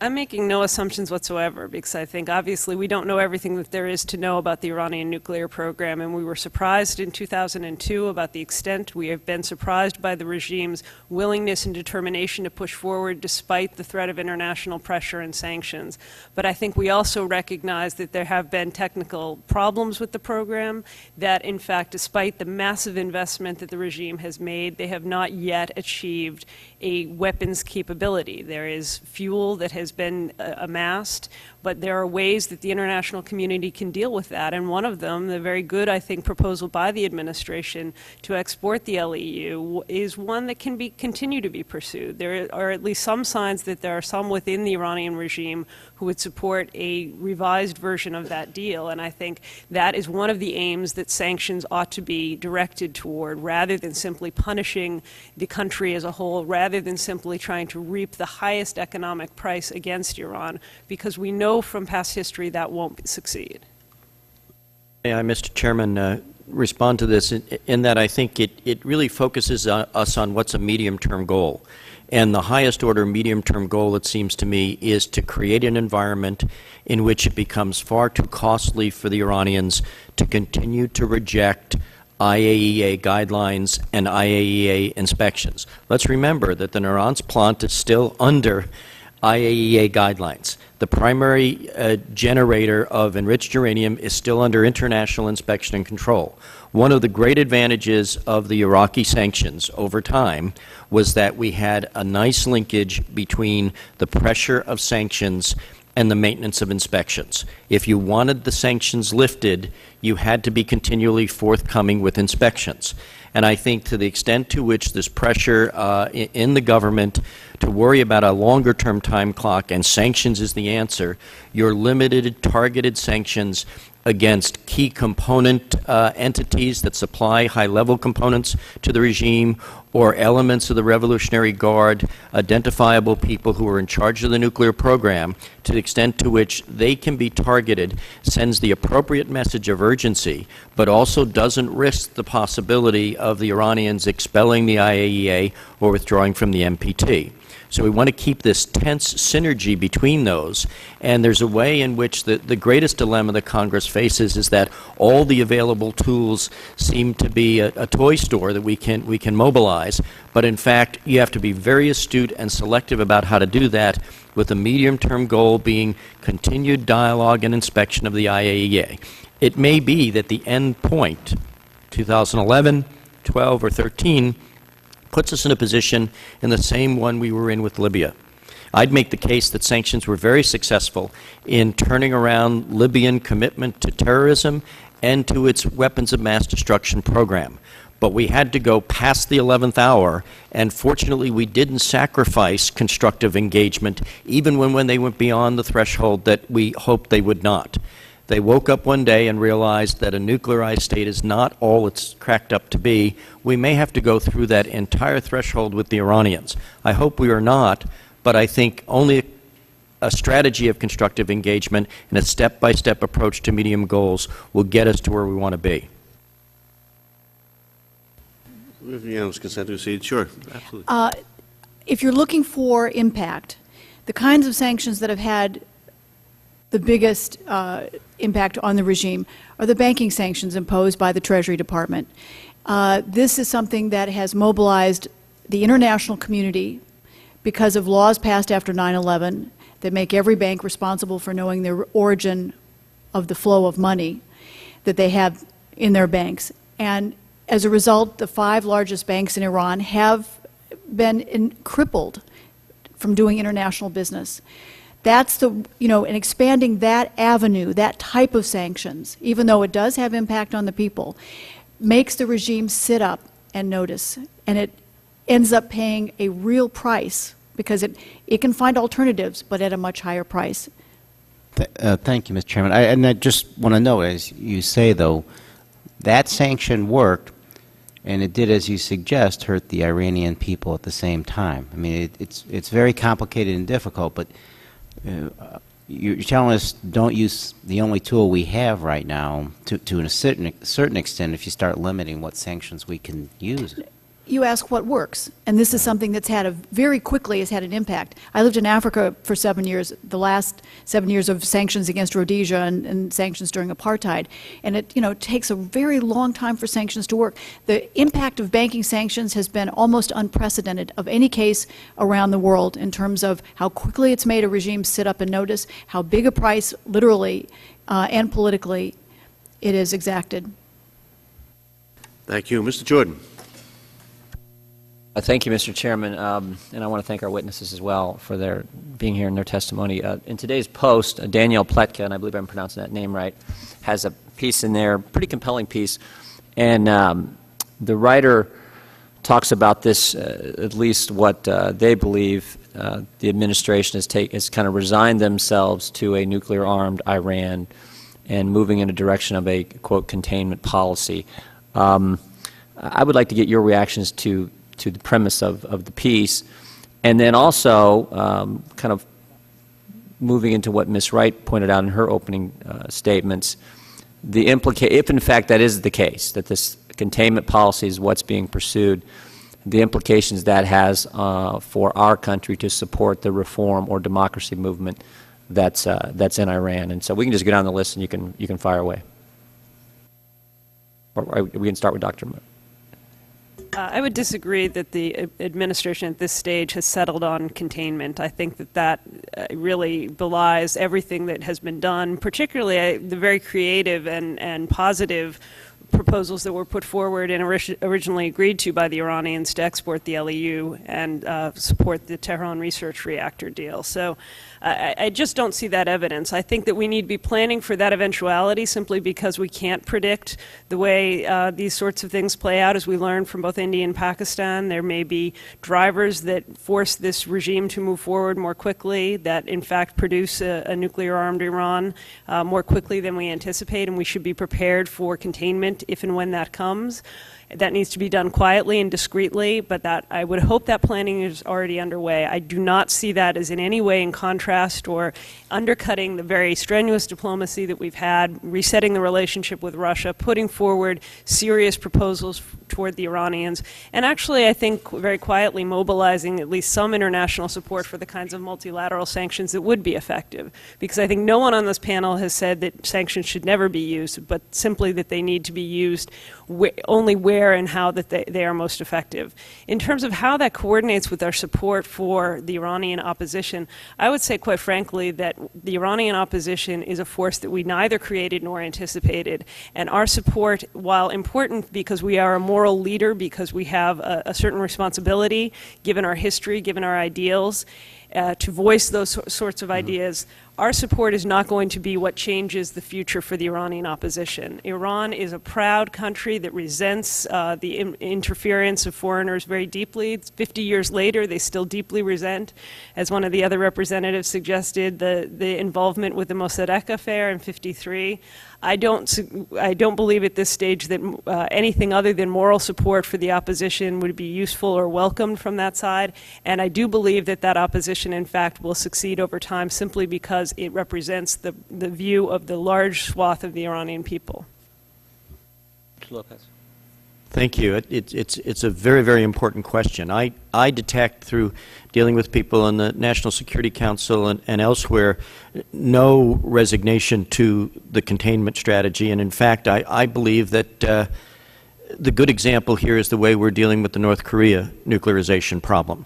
I'm making no assumptions whatsoever, because I think obviously we don't know everything that there is to know about the Iranian nuclear program, and we were surprised in 2002 about the extent. We have been surprised by the regime's willingness and determination to push forward despite the threat of international pressure and sanctions. But I think we also recognize that there have been technical problems with the program, that in fact, despite the massive investment that the regime has made, they have not yet achieved a weapons capability. There is fuel that has been amassed, but there are ways that the international community can deal with that, and one of them, the very good, I think, proposal by the administration to export the LEU, is one that can continue to be pursued. There are at least some signs that there are some within the Iranian regime who would support a revised version of that deal, and I think that is one of the aims that sanctions ought to be directed toward, rather than simply punishing the country as a whole, rather than simply trying to reap the highest economic price against Iran, because we know from past history that won't succeed. May I, Mr. Chairman, respond to this in that I think it really focuses us on what's a medium-term goal. And the highest order medium-term goal, it seems to me, is to create an environment in which it becomes far too costly for the Iranians to continue to reject IAEA guidelines and IAEA inspections. Let's remember that the Natanz plant is still under IAEA guidelines. The primary generator of enriched uranium is still under international inspection and control. One of the great advantages of the Iraqi sanctions over time was that we had a nice linkage between the pressure of sanctions and the maintenance of inspections. If you wanted the sanctions lifted, you had to be continually forthcoming with inspections. And I think to the extent to which this pressure in the government to worry about a longer-term time clock and sanctions is the answer, your limited, targeted sanctions against key component entities that supply high-level components to the regime, or elements of the Revolutionary Guard, identifiable people who are in charge of the nuclear program, to the extent to which they can be targeted, sends the appropriate message of urgency, but also doesn't risk the possibility of the Iranians expelling the IAEA or withdrawing from the NPT. So we want to keep this tense synergy between those, and there's a way in which the greatest dilemma that Congress faces is that all the available tools seem to be a toy store that we can mobilize, but in fact you have to be very astute and selective about how to do that, with the medium-term goal being continued dialogue and inspection of the IAEA. It may be that the end point, 2011, 12, or 13, puts us in a position in the same one we were in with Libya. I'd make the case that sanctions were very successful in turning around Libyan commitment to terrorism and to its weapons of mass destruction program. But we had to go past the 11th hour, and fortunately we didn't sacrifice constructive engagement, even when they went beyond the threshold that we hoped they would not. They woke up one day and realized that a nuclearized state is not all it's cracked up to be. We may have to go through that entire threshold with the Iranians. I hope we are not, but I think only a strategy of constructive engagement and a step-by-step approach to medium goals will get us to where we want to be. With unanimous consent to proceed, sure, absolutely. If you're looking for impact, the kinds of sanctions that have had the biggest impact on the regime are the banking sanctions imposed by the Treasury Department. This is something that has mobilized the international community because of laws passed after 9/11 that make every bank responsible for knowing the origin of the flow of money that they have in their banks. And as a result, the 5 largest banks in Iran have been crippled from doing international business. That's the, and expanding that avenue, that type of sanctions, even though it does have impact on the people, makes the regime sit up and notice. And it ends up paying a real price because it can find alternatives, but at a much higher price. Thank you, Mr. Chairman. And I just want to note, as you say, though, that sanction worked, and it did, as you suggest, hurt the Iranian people at the same time. I mean, it's very complicated and difficult, but you're telling us don't use the only tool we have right now to a certain extent if you start limiting what sanctions we can use. You ask what works, and this is something that's very quickly has had an impact. I lived in Africa for 7 years, the last 7 years of sanctions against Rhodesia and sanctions during apartheid, and it takes a very long time for sanctions to work. The impact of banking sanctions has been almost unprecedented of any case around the world in terms of how quickly it's made a regime sit up and notice, how big a price, literally and politically, it is exacted. Thank you. Mr. Jordan. Thank you, Mr. Chairman, and I want to thank our witnesses as well for their being here and their testimony. In today's Post, Danielle Pletka, and I believe I'm pronouncing that name right, has a piece in there, pretty compelling piece, and the writer talks about this, at least what they believe the administration has kind of resigned themselves to a nuclear-armed Iran and moving in a direction of a, quote, containment policy. I would like to get your reactions to the premise of the piece, and then also kind of moving into what Ms. Wright pointed out in her opening statements, if in fact that is the case, that this containment policy is what's being pursued, the implications that has for our country to support the reform or democracy movement that's in Iran. And so we can just go down the list and you can fire away. Or we can start with Dr. I would disagree that the administration at this stage has settled on containment. I think that really belies everything that has been done, particularly the very creative and positive proposals that were put forward and originally agreed to by the Iranians to export the LEU and support the Tehran research reactor deal. So I just don't see that evidence. I think that we need to be planning for that eventuality simply because we can't predict the way these sorts of things play out. As we learned from both India and Pakistan, there may be drivers that force this regime to move forward more quickly, that in fact produce a nuclear-armed Iran more quickly than we anticipate, and we should be prepared for containment if and when that comes. That needs to be done quietly and discreetly, but that I would hope that planning is already underway. I do not see that as in any way in contrast or undercutting the very strenuous diplomacy that we've had, resetting the relationship with Russia, putting forward serious proposals toward the Iranians, and actually I think very quietly mobilizing at least some international support for the kinds of multilateral sanctions that would be effective. Because I think no one on this panel has said that sanctions should never be used, but simply that they need to be used only where and how that they are most effective. In terms of how that coordinates with our support for the Iranian opposition, I would say quite frankly that the Iranian opposition is a force that we neither created nor anticipated, and our support, while important because we are a moral leader, because we have a certain responsibility given our history, given our ideals, to voice those sorts of ideas, our support is not going to be what changes the future for the Iranian opposition. Iran is a proud country that resents the interference of foreigners very deeply. 50 years later, they still deeply resent, as one of the other representatives suggested, the involvement with the Mossadegh affair in '53. I don't believe at this stage that anything other than moral support for the opposition would be useful or welcomed from that side, and I do believe that that opposition, in fact, will succeed over time simply because it represents the view of the large swath of the Iranian people. Lopez. Thank you. It's a very, very important question. I detect through dealing with people in the National Security Council and elsewhere no resignation to the containment strategy. And in fact, I believe that the good example here is the way we're dealing with the North Korea nuclearization problem.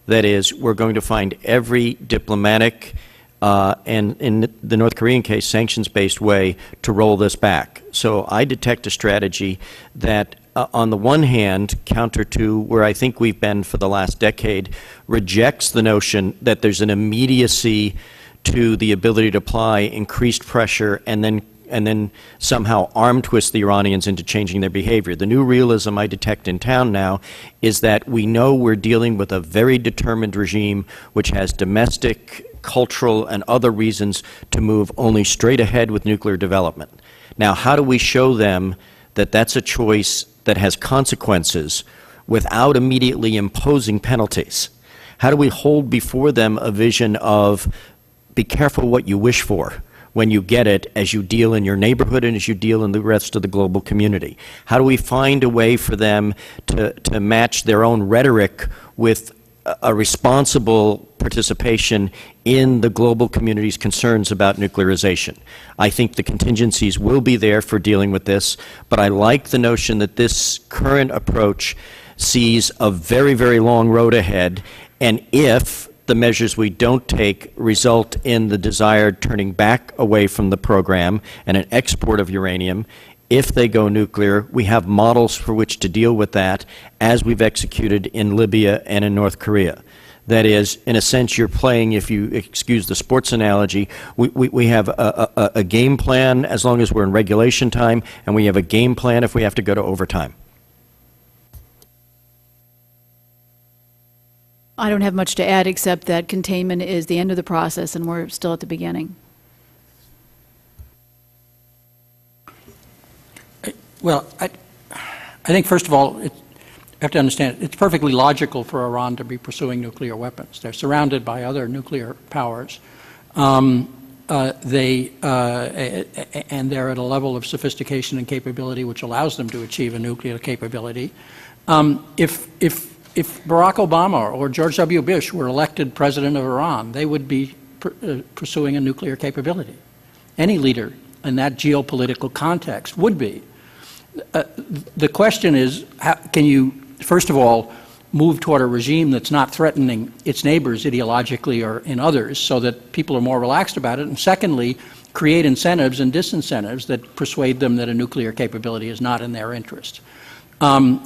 That is, we're going to find every diplomatic and in the North Korean case, sanctions-based way to roll this back. So I detect a strategy that on the one hand, counter to where I think we've been for the last decade, rejects the notion that there's an immediacy to the ability to apply increased pressure and then somehow arm twist the Iranians into changing their behavior. The new realism I detect in town now is that we know we're dealing with a very determined regime which has domestic, cultural, and other reasons to move only straight ahead with nuclear development. Now, how do we show them that that's a choice that has consequences without immediately imposing penalties? How do we hold before them a vision of be careful what you wish for when you get it as you deal in your neighborhood and as you deal in the rest of the global community? How do we find a way for them to match their own rhetoric with a responsible participation in the global community's concerns about nuclearization? I think the contingencies will be there for dealing with this, but I like the notion that this current approach sees a very, very long road ahead, and if the measures we don't take result in the desired turning back away from the program and an export of uranium, if they go nuclear, we have models for which to deal with that, as we've executed in Libya and in North Korea. That is, in a sense, you're playing, if you excuse the sports analogy, we have a game plan as long as we're in regulation time, and we have a game plan if we have to go to overtime. I don't have much to add except that containment is the end of the process and we're still at the beginning. Well, I think, first of all, you have to understand, it's perfectly logical for Iran to be pursuing nuclear weapons. They're surrounded by other nuclear powers. And they're at a level of sophistication and capability which allows them to achieve a nuclear capability. If Barack Obama or George W. Bush were elected president of Iran, they would be pursuing a nuclear capability. Any leader in that geopolitical context would be. The question is, how can you, first of all, move toward a regime that's not threatening its neighbors ideologically or in others so that people are more relaxed about it, and secondly, create incentives and disincentives that persuade them that a nuclear capability is not in their interest.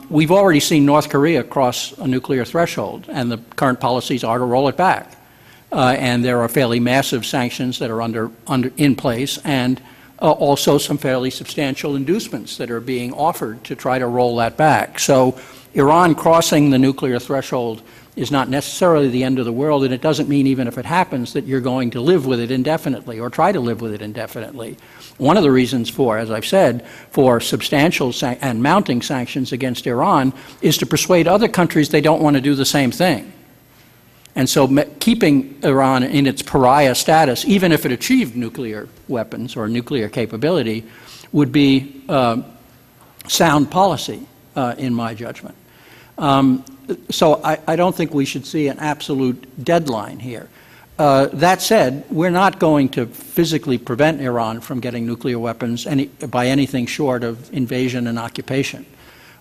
We've already seen North Korea cross a nuclear threshold, and the current policies are to roll it back. And there are fairly massive sanctions that are in place, and also some fairly substantial inducements that are being offered to try to roll that back. So Iran crossing the nuclear threshold is not necessarily the end of the world, and it doesn't mean, even if it happens, that you're going to live with it indefinitely or try to live with it indefinitely. One of the reasons for, as I've said, for substantial and mounting sanctions against Iran is to persuade other countries they don't want to do the same thing. And so keeping Iran in its pariah status, even if it achieved nuclear weapons or nuclear capability, would be sound policy, in my judgment. So I don't think we should see an absolute deadline here. That said, we're not going to physically prevent Iran from getting nuclear weapons by anything short of invasion and occupation.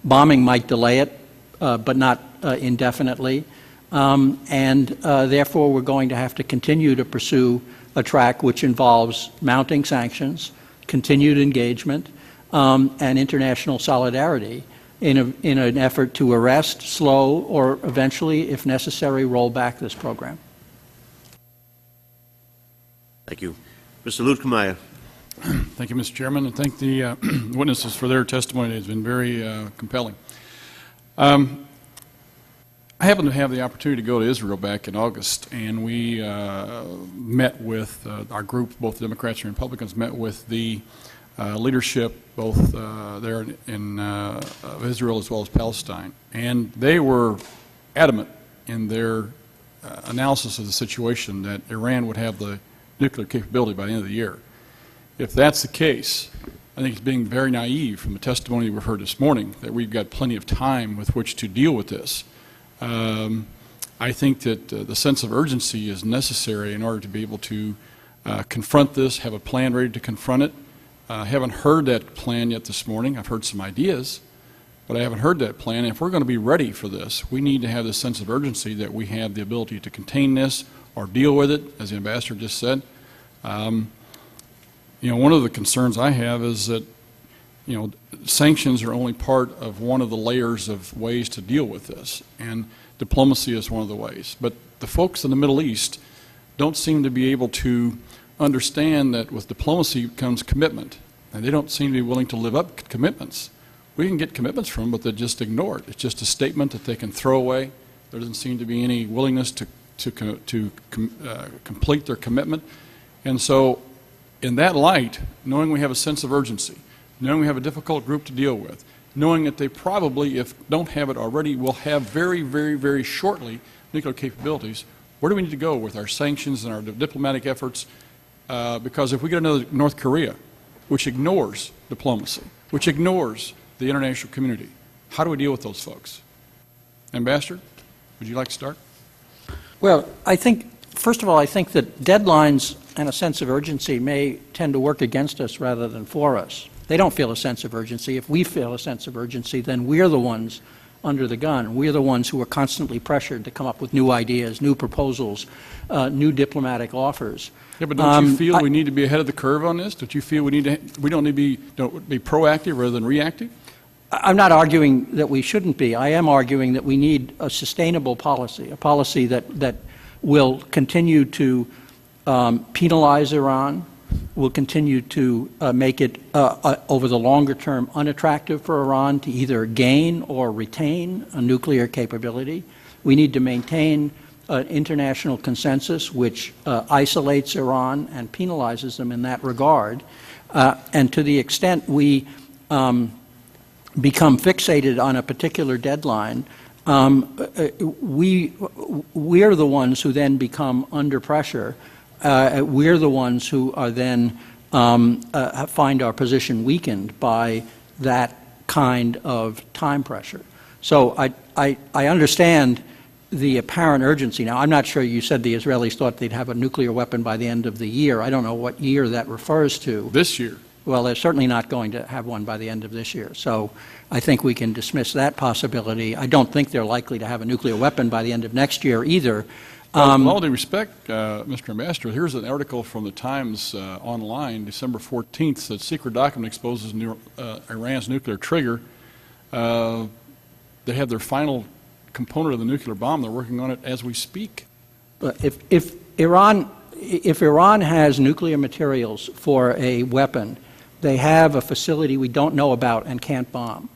Bombing might delay it, but not indefinitely. Therefore, we're going to have to continue to pursue a track which involves mounting sanctions, continued engagement, and international solidarity in an effort to arrest, slow, or eventually, if necessary, roll back this program. Thank you. Mr. Lutkemeyer. Thank you, Mr. Chairman, and thank the witnesses for their testimony. It's been very compelling. I happened to have the opportunity to go to Israel back in August, and we met with our group, both Democrats and Republicans, met with the leadership both there in Israel as well as Palestine. And they were adamant in their analysis of the situation that Iran would have the nuclear capability by the end of the year. If that's the case, I think it's being very naive from the testimony we've heard this morning that we've got plenty of time with which to deal with this. I think that the sense of urgency is necessary in order to be able to confront this, have a plan ready to confront it. I haven't heard that plan yet this morning. I've heard some ideas, but I haven't heard that plan. And if we're going to be ready for this, we need to have this sense of urgency that we have the ability to contain this or deal with it, as the ambassador just said. You know, one of the concerns I have is that, you know, sanctions are only part of one of the layers of ways to deal with this, and diplomacy is one of the ways. But the folks in the Middle East don't seem to be able to understand that with diplomacy comes commitment, and they don't seem to be willing to live up to commitments. We can get commitments from them, but they just ignore it. It's just a statement that they can throw away. There doesn't seem to be any willingness to complete their commitment. And so in that light, knowing we have a sense of urgency, knowing we have a difficult group to deal with, knowing that they probably, if don't have it already, will have very, very, very shortly nuclear capabilities, where do we need to go with our sanctions and our diplomatic efforts? Because if we get another North Korea, which ignores diplomacy, which ignores the international community, how do we deal with those folks? Ambassador, would you like to start? Well, I think, first of all, I think that deadlines and a sense of urgency may tend to work against us rather than for us. They don't feel a sense of urgency. If we feel a sense of urgency, then we're the ones under the gun. We're the ones who are constantly pressured to come up with new ideas, new proposals, new diplomatic offers. Yeah, but don't you feel we need to be ahead of the curve on this? Don't you feel we don't need to be proactive rather than reactive? I'm not arguing that we shouldn't be. I am arguing that we need a sustainable policy, a policy that will continue to penalize Iran, will continue to make it, over the longer term, unattractive for Iran to either gain or retain a nuclear capability. We need to maintain an international consensus which isolates Iran and penalizes them in that regard. And to the extent we become fixated on a particular deadline, we're the ones who then become under pressure. We're the ones who are then find our position weakened by that kind of time pressure. So I understand the apparent urgency. Now, I'm not sure you said the Israelis thought they'd have a nuclear weapon by the end of the year. I don't know what year that refers to. This year. Well, they're certainly not going to have one by the end of this year. So I think we can dismiss that possibility. I don't think they're likely to have a nuclear weapon by the end of next year either. With all due respect, Mr. Ambassador, here's an article from the Times online, December 14th, that secret document exposes Iran's nuclear trigger. They have their final component of the nuclear bomb. They're working on it as we speak. If Iran has nuclear materials for a weapon, they have a facility we don't know about and can't bomb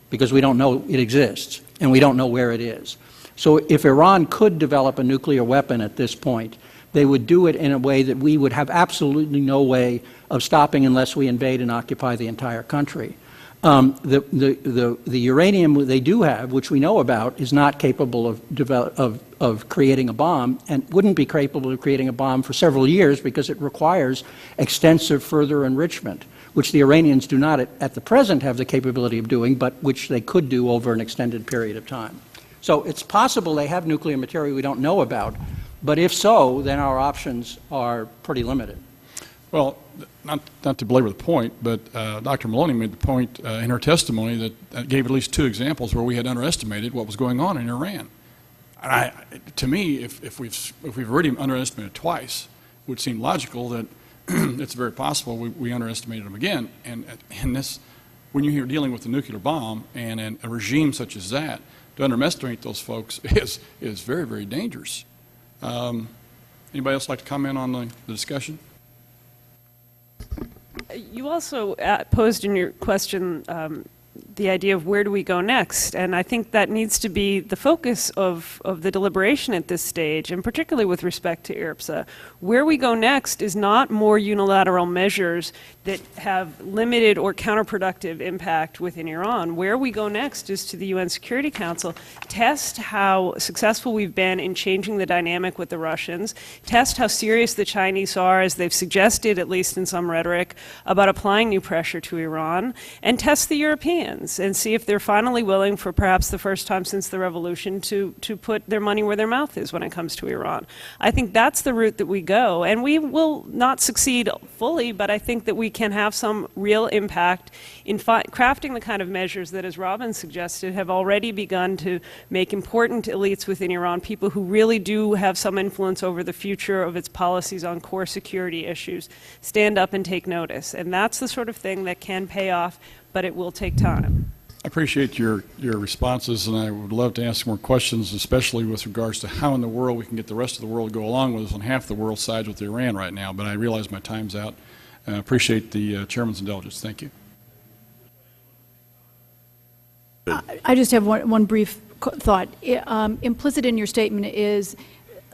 because we don't know it exists and we don't know where it is. So if Iran could develop a nuclear weapon at this point, they would do it in a way that we would have absolutely no way of stopping unless we invade and occupy the entire country. The uranium they do have, which we know about, is not capable of creating a bomb and wouldn't be capable of creating a bomb for several years because it requires extensive further enrichment, which the Iranians do not at the present have the capability of doing, but which they could do over an extended period of time. So it's possible they have nuclear material we don't know about, but if so, then our options are pretty limited. Well, not to belabor the point, but Dr. Maloney made the point in her testimony that gave at least two examples where we had underestimated what was going on in Iran. And to me, if we've already underestimated twice, it would seem logical that it's very possible we underestimated them again. And this, when you're dealing with a nuclear bomb and a regime such as that, to underestimate those folks is very, very dangerous. Anybody else like to comment on the discussion? You also posed in your question the idea of where do we go next, and I think that needs to be the focus of the deliberation at this stage, and particularly with respect to IRPSA. Where we go next is not more unilateral measures that have limited or counterproductive impact within Iran. Where we go next is to the UN Security Council, test how successful we've been in changing the dynamic with the Russians, test how serious the Chinese are, as they've suggested, at least in some rhetoric, about applying new pressure to Iran, and test the Europeans and see if they're finally willing, for perhaps the first time since the revolution, to put their money where their mouth is when it comes to Iran. I think that's the route that we go, and we will not succeed fully, but I think that we can have some real impact in crafting the kind of measures that, as Robin suggested, have already begun to make important elites within Iran, people who really do have some influence over the future of its policies on core security issues, stand up and take notice. And that's the sort of thing that can pay off, but it will take time. I appreciate your responses, and I would love to ask more questions, especially with regards to how in the world we can get the rest of the world to go along with us when half the world sides with Iran right now. But I realize my time's out. I appreciate the Chairman's indulgence. Thank you. I just have one brief thought. Implicit in your statement is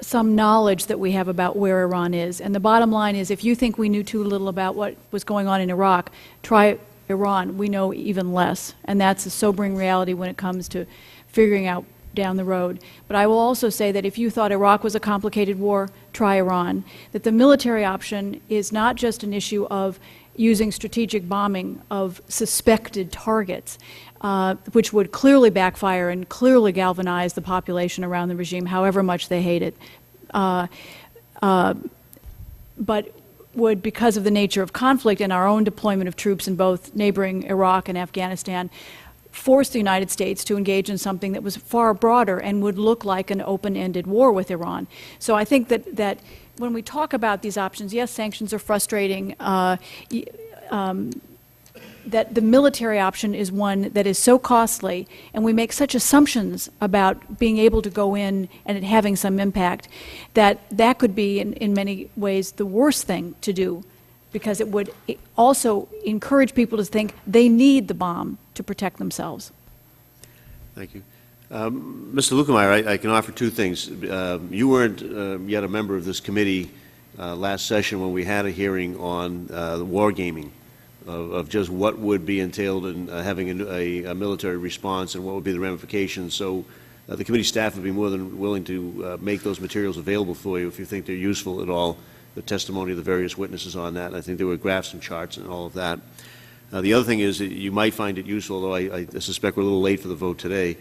some knowledge that we have about where Iran is. And the bottom line is, if you think we knew too little about what was going on in Iraq, try Iran. We know even less. And that's a sobering reality when it comes to figuring out down the road. But I will also say that if you thought Iraq was a complicated war, try Iran. That the military option is not just an issue of using strategic bombing of suspected targets, which would clearly backfire and clearly galvanize the population around the regime, however much they hate it. But would, because of the nature of conflict and our own deployment of troops in both neighboring Iraq and Afghanistan, force the United States to engage in something that was far broader and would look like an open-ended war with Iran. So I think that when we talk about these options, yes, sanctions are frustrating, that the military option is one that is so costly, and we make such assumptions about being able to go in and it having some impact, that could be, in many ways, the worst thing to do, because it would also encourage people to think they need the bomb to protect themselves. Thank you. Mr. Lukemeyer, I can offer two things. You weren't yet a member of this committee last session when we had a hearing on the wargaming, of just what would be entailed in having a military response and what would be the ramifications. So the committee staff would be more than willing to make those materials available for you if you think they're useful at all, the testimony of the various witnesses on that. I think there were graphs and charts and all of that. The other thing is that you might find it useful, although I suspect we're a little late for the vote today,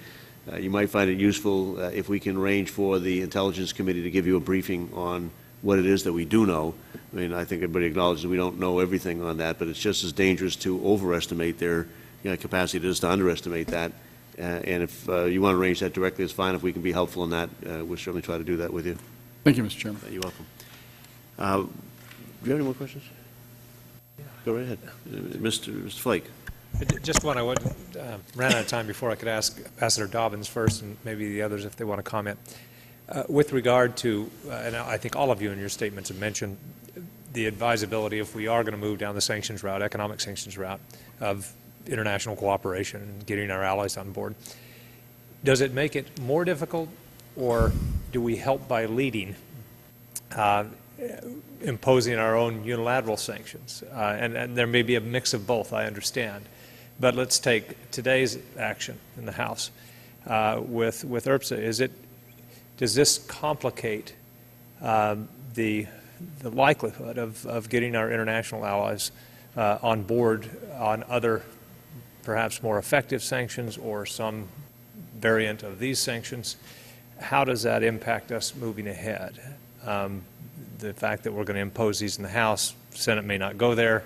you might find it useful if we can arrange for the Intelligence Committee to give you a briefing on what it is that we do know. I mean, I think everybody acknowledges that we don't know everything on that, but it's just as dangerous to overestimate their capacity as it is to underestimate that. And if you want to arrange that directly, it's fine. If we can be helpful in that, we'll certainly try to do that with you. Thank you, Mr. Chairman. You're welcome. Do you have any more questions? Yeah. Go right ahead. Mr. Flake. Just one, I ran out of time before I could ask Ambassador Dobbins first, and maybe the others if they want to comment. With regard to, and I think all of you in your statements have mentioned the advisability, if we are going to move down the sanctions route, economic sanctions route, of international cooperation and getting our allies on board. Does it make it more difficult, or do we help by leading, imposing our own unilateral sanctions? And there may be a mix of both, I understand. But let's take today's action in the House with IRPSA. Does this complicate the likelihood of getting our international allies on board on other, perhaps more effective sanctions or some variant of these sanctions? How does that impact us moving ahead? The fact that we're going to impose these in the House, Senate may not go there.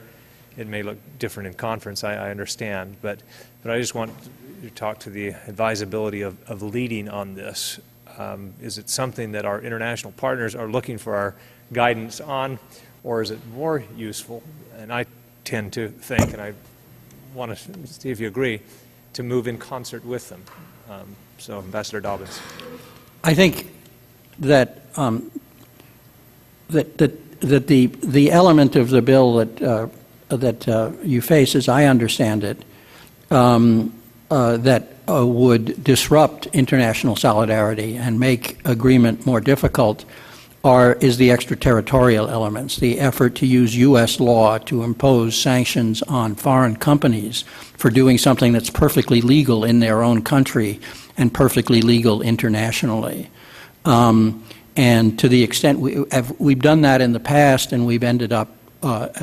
It may look different in conference, I understand. But I just want to talk to the advisability of leading on this. Is it something that our international partners are looking for our guidance on, or is it more useful, and I tend to think, and I want to see if you agree, to move in concert with them? So, Ambassador Dobbins. I think that that the element of the bill that you face, as I understand it, that would disrupt international solidarity and make agreement more difficult is the extraterritorial elements, the effort to use U.S. law to impose sanctions on foreign companies for doing something that's perfectly legal in their own country and perfectly legal internationally. And to the extent we've done that in the past, and we've ended up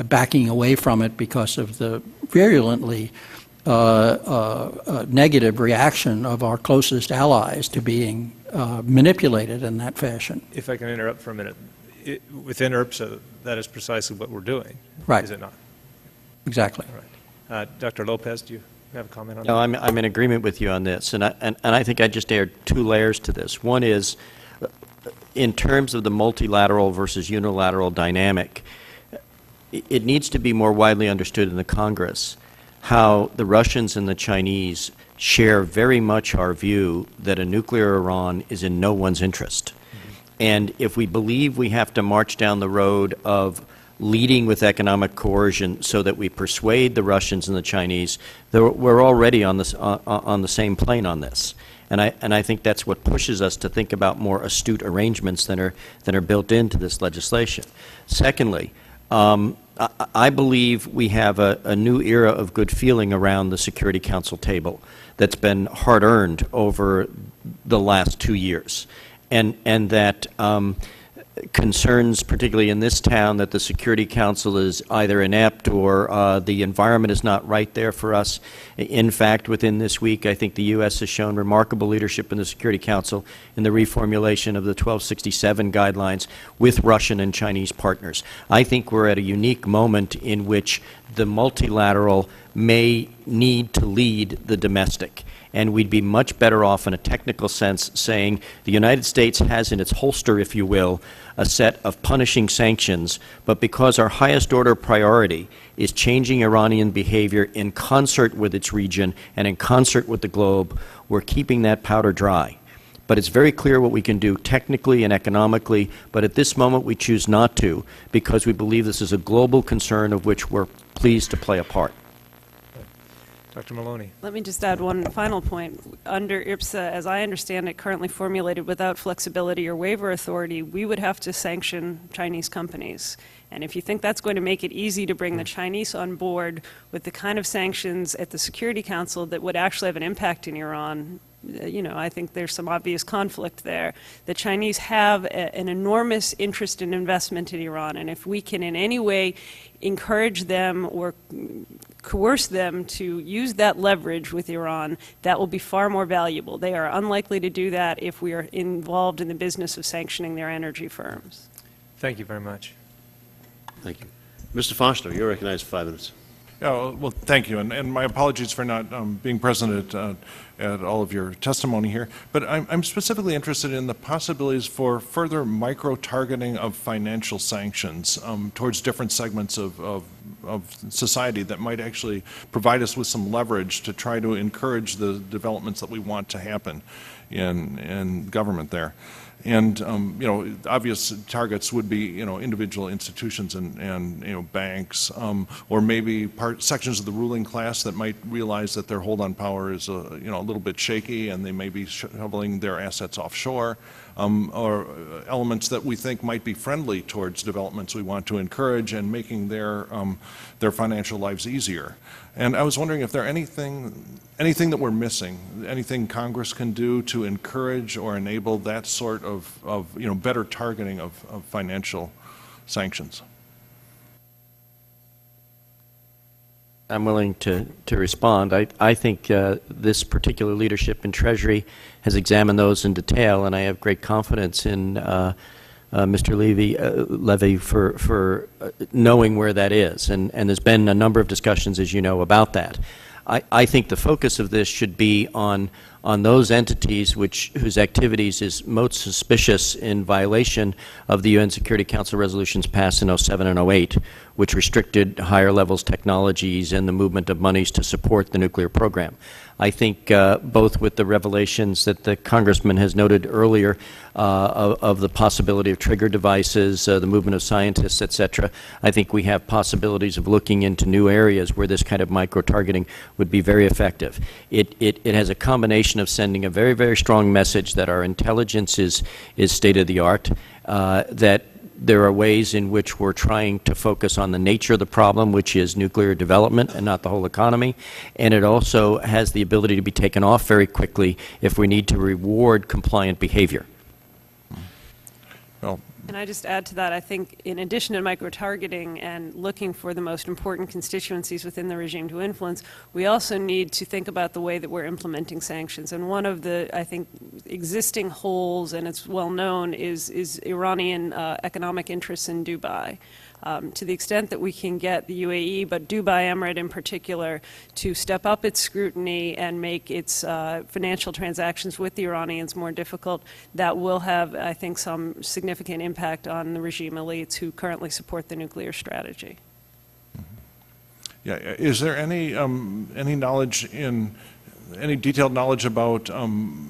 backing away from it because of the virulently negative reaction of our closest allies to being manipulated in that fashion. If I can interrupt for a minute, within IRPSA, that is precisely what we're doing, right? Is it not? Exactly. All right. Dr. Lopez, do you have a comment on that? No, I'm in agreement with you on this, and I think I just add two layers to this. One is, in terms of the multilateral versus unilateral dynamic, it needs to be more widely understood in the Congress how the Russians and the Chinese share very much our view that a nuclear Iran is in no one's interest. And if we believe we have to march down the road of leading with economic coercion so that we persuade the Russians and the Chinese, we're already on the same plane on this. And I think that's what pushes us to think about more astute arrangements than are built into this legislation. Secondly, I believe we have a new era of good feeling around the Security Council table that's been hard-earned over the last 2 years, and that concerns, particularly in this town, that the Security Council is either inept or the environment is not right there for us. In fact, within this week, I think the U.S. has shown remarkable leadership in the Security Council in the reformulation of the 1267 guidelines with Russian and Chinese partners. I think we're at a unique moment in which the multilateral may need to lead the domestic. And we'd be much better off in a technical sense saying the United States has in its holster, if you will, a set of punishing sanctions, but because our highest order priority is changing Iranian behavior in concert with its region and in concert with the globe, we're keeping that powder dry. But it's very clear what we can do technically and economically, but at this moment we choose not to because we believe this is a global concern of which we're pleased to play a part. Dr. Maloney. Let me just add one final point. Under IRPSA, as I understand it, currently formulated without flexibility or waiver authority, we would have to sanction Chinese companies. And if you think that's going to make it easy to bring the Chinese on board with the kind of sanctions at the Security Council that would actually have an impact in Iran, you know, I think there's some obvious conflict there. The Chinese have an enormous interest in investment in Iran, and if we can in any way encourage them or coerce them to use that leverage with Iran, that will be far more valuable. They are unlikely to do that if we are involved in the business of sanctioning their energy firms. Thank you very much. Thank you. Mr. Foster, you're recognized for 5 minutes. Yeah, well, thank you, and my apologies for not being present at all of your testimony here. But I'm specifically interested in the possibilities for further micro-targeting of financial sanctions towards different segments of society that might actually provide us with some leverage to try to encourage the developments that we want to happen in government there. And you know, obvious targets would be, you know, individual institutions and you know, banks, or maybe sections of the ruling class that might realize that their hold on power is you know, a little bit shaky, and they may be shoveling their assets offshore, or elements that we think might be friendly towards developments we want to encourage and making their financial lives easier. And I was wondering if there anything that we're missing, anything Congress can do to encourage or enable that sort of you know, better targeting of financial sanctions. I'm willing to respond. I think this particular leadership in Treasury has examined those in detail, and I have great confidence in Mr. Levy for knowing where that is. And there's been a number of discussions, as you know, about that. I think the focus of this should be on on those entities whose activities is most suspicious in violation of the UN Security Council resolutions passed in 07 and 08, which restricted higher levels technologies and the movement of monies to support the nuclear program. I think both with the revelations that the Congressman has noted earlier of the possibility of trigger devices, the movement of scientists, etc., I think we have possibilities of looking into new areas where this kind of micro-targeting would be very effective. It has a combination of sending a very, very strong message that our intelligence is state-of-the-art, that there are ways in which we're trying to focus on the nature of the problem, which is nuclear development and not the whole economy. And it also has the ability to be taken off very quickly if we need to reward compliant behavior. Well, Can I just add to that? I think in addition to micro-targeting and looking for the most important constituencies within the regime to influence, we also need to think about the way that we're implementing sanctions. And one of the, I think, existing holes, and it's well known, is Iranian economic interests in Dubai. To the extent that we can get the UAE, but Dubai Emirate in particular, to step up its scrutiny and make its financial transactions with the Iranians more difficult, that will have, I think, some significant impact on the regime elites who currently support the nuclear strategy. yeah, is there any knowledge any detailed knowledge about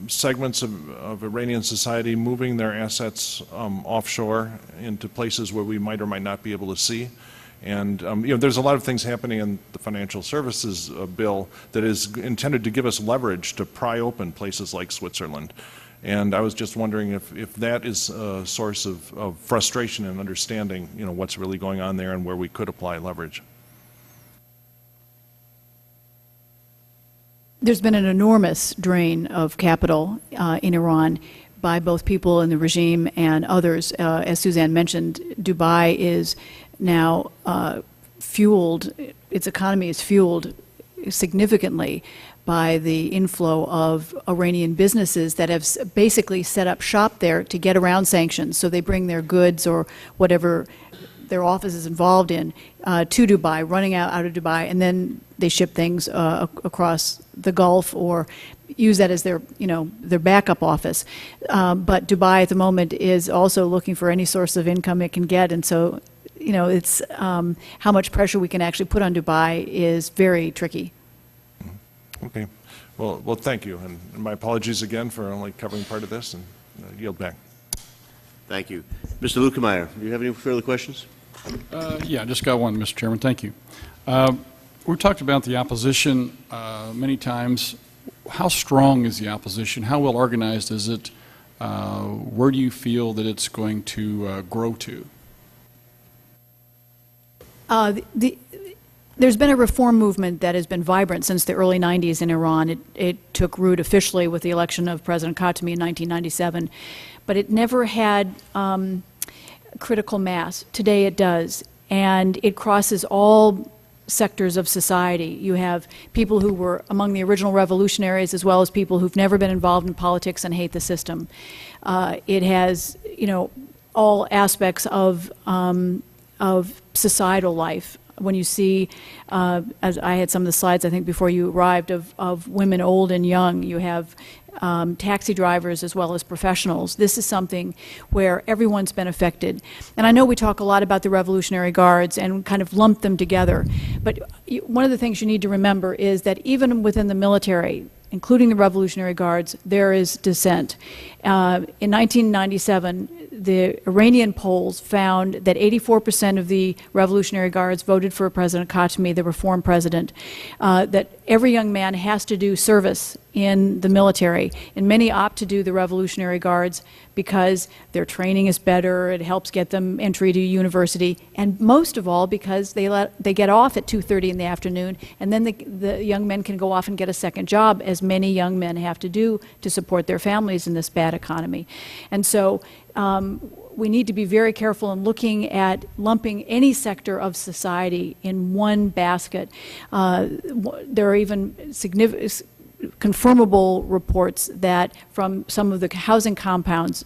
segments of Iranian society moving their assets offshore into places where we might or might not be able to see? And there's a lot of things happening in the financial services bill that is intended to give us leverage to pry open places like Switzerland. And I was just wondering if that is a source of frustration and understanding, what's really going on there and where we could apply leverage. There's been an enormous drain of capital in Iran by both people in the regime and others. As Suzanne mentioned, Dubai is now fueled, its economy is fueled significantly by the inflow of Iranian businesses that have basically set up shop there to get around sanctions. So they bring their goods or whatever their office is involved in to Dubai, running out of Dubai, and then they ship things across the Gulf or use that as their, their backup office. But Dubai at the moment is also looking for any source of income it can get, and so, it's how much pressure we can actually put on Dubai is very tricky. Okay. Well, thank you, and my apologies again for only covering part of this, and yield back. Thank you. Mr. Lukemeyer, do you have any further questions? Yeah, I just got one, Mr. Chairman. Thank you. We've talked about the opposition many times. How strong is the opposition? How well organized is it? Where do you feel that it's going to grow to? There's been a reform movement that has been vibrant since the early 90s in Iran. It took root officially with the election of President Khatami in 1997, but it never had critical mass. Today it does, and it crosses all sectors of society. You have people who were among the original revolutionaries as well as people who've never been involved in politics and hate the system. It has, all aspects of societal life. When you see, as I had some of the slides, I think, before you arrived, of women old and young, you have taxi drivers as well as professionals. This is something where everyone's been affected. And I know we talk a lot about the Revolutionary Guards and kind of lump them together, but one of the things you need to remember is that even within the military, including the Revolutionary Guards, there is dissent. In 1997, the Iranian polls found that 84% of the Revolutionary Guards voted for President Khatami, the reform president, that every young man has to do service in the military, and many opt to do the Revolutionary Guards because their training is better, it helps get them entry to university, and most of all because they get off at 2:30 in the afternoon, and then the young men can go off and get a second job, as many young men have to do to support their families in this bad economy. And so we need to be very careful in looking at lumping any sector of society in one basket. There are even significant confirmable reports that from some of the housing compounds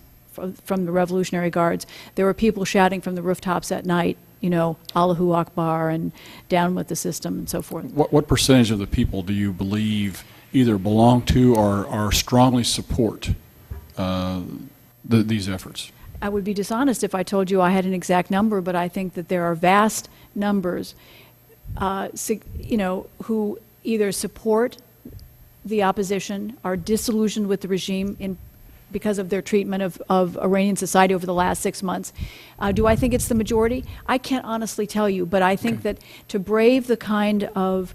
from the Revolutionary Guards, there were people shouting from the rooftops at night Allahu Akbar and down with the system and so forth. What percentage of the people do you believe either belong to or strongly support these efforts? I would be dishonest if I told you I had an exact number, but I think that there are vast numbers, who either support the opposition, are disillusioned with the regime because of their treatment of Iranian society over the last 6 months. Do I think it's the majority? I can't honestly tell you, but I think that to brave the kind of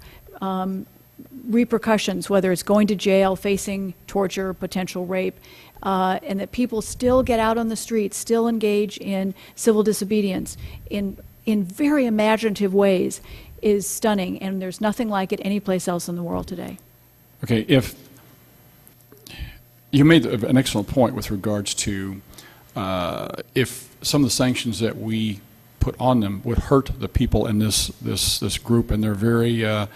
repercussions, whether it's going to jail, facing torture, potential rape, and that people still get out on the streets, still engage in civil disobedience in very imaginative ways, is stunning, and there's nothing like it anyplace else in the world today. Okay, if you made an excellent point with regards to if some of the sanctions that we put on them would hurt the people in this group, and they're very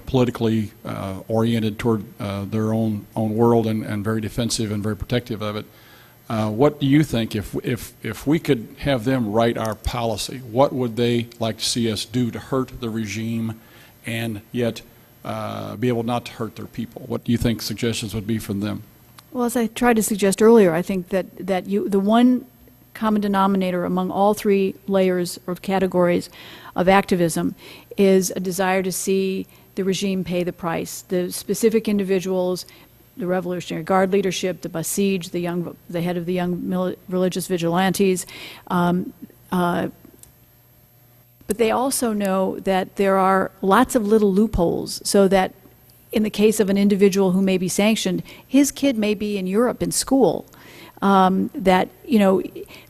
politically oriented toward their own world and very defensive and very protective of it. What do you think if we could have them write our policy? What would they like to see us do to hurt the regime and yet be able not to hurt their people? What do you think suggestions would be from them? Well, as I tried to suggest earlier, I think that the one common denominator among all three layers or categories of activism is a desire to see the regime pay the price. The specific individuals, the Revolutionary Guard leadership, the Basij, the head of the young religious vigilantes, but they also know that there are lots of little loopholes, so that in the case of an individual who may be sanctioned, his kid may be in Europe in school. That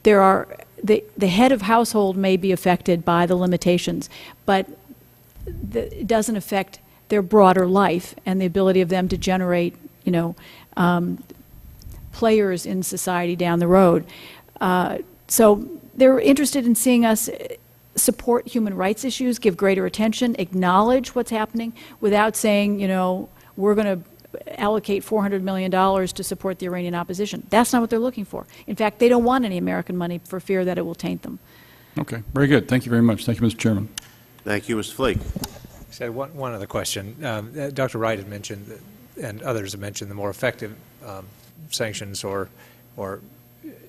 there are the head of household may be affected by the limitations, but it doesn't affect their broader life and the ability of them to generate players in society down the road. So they're interested in seeing us support human rights issues, give greater attention, acknowledge what's happening without saying, we're going to allocate $400 million to support the Iranian opposition. That's not what they're looking for. In fact, they don't want any American money for fear that it will taint them. Okay, very good. Thank you very much. Thank you, Mr. Chairman. Thank you, Mr. Flake. So one other question. Dr. Wright had mentioned, and others have mentioned, the more effective sanctions or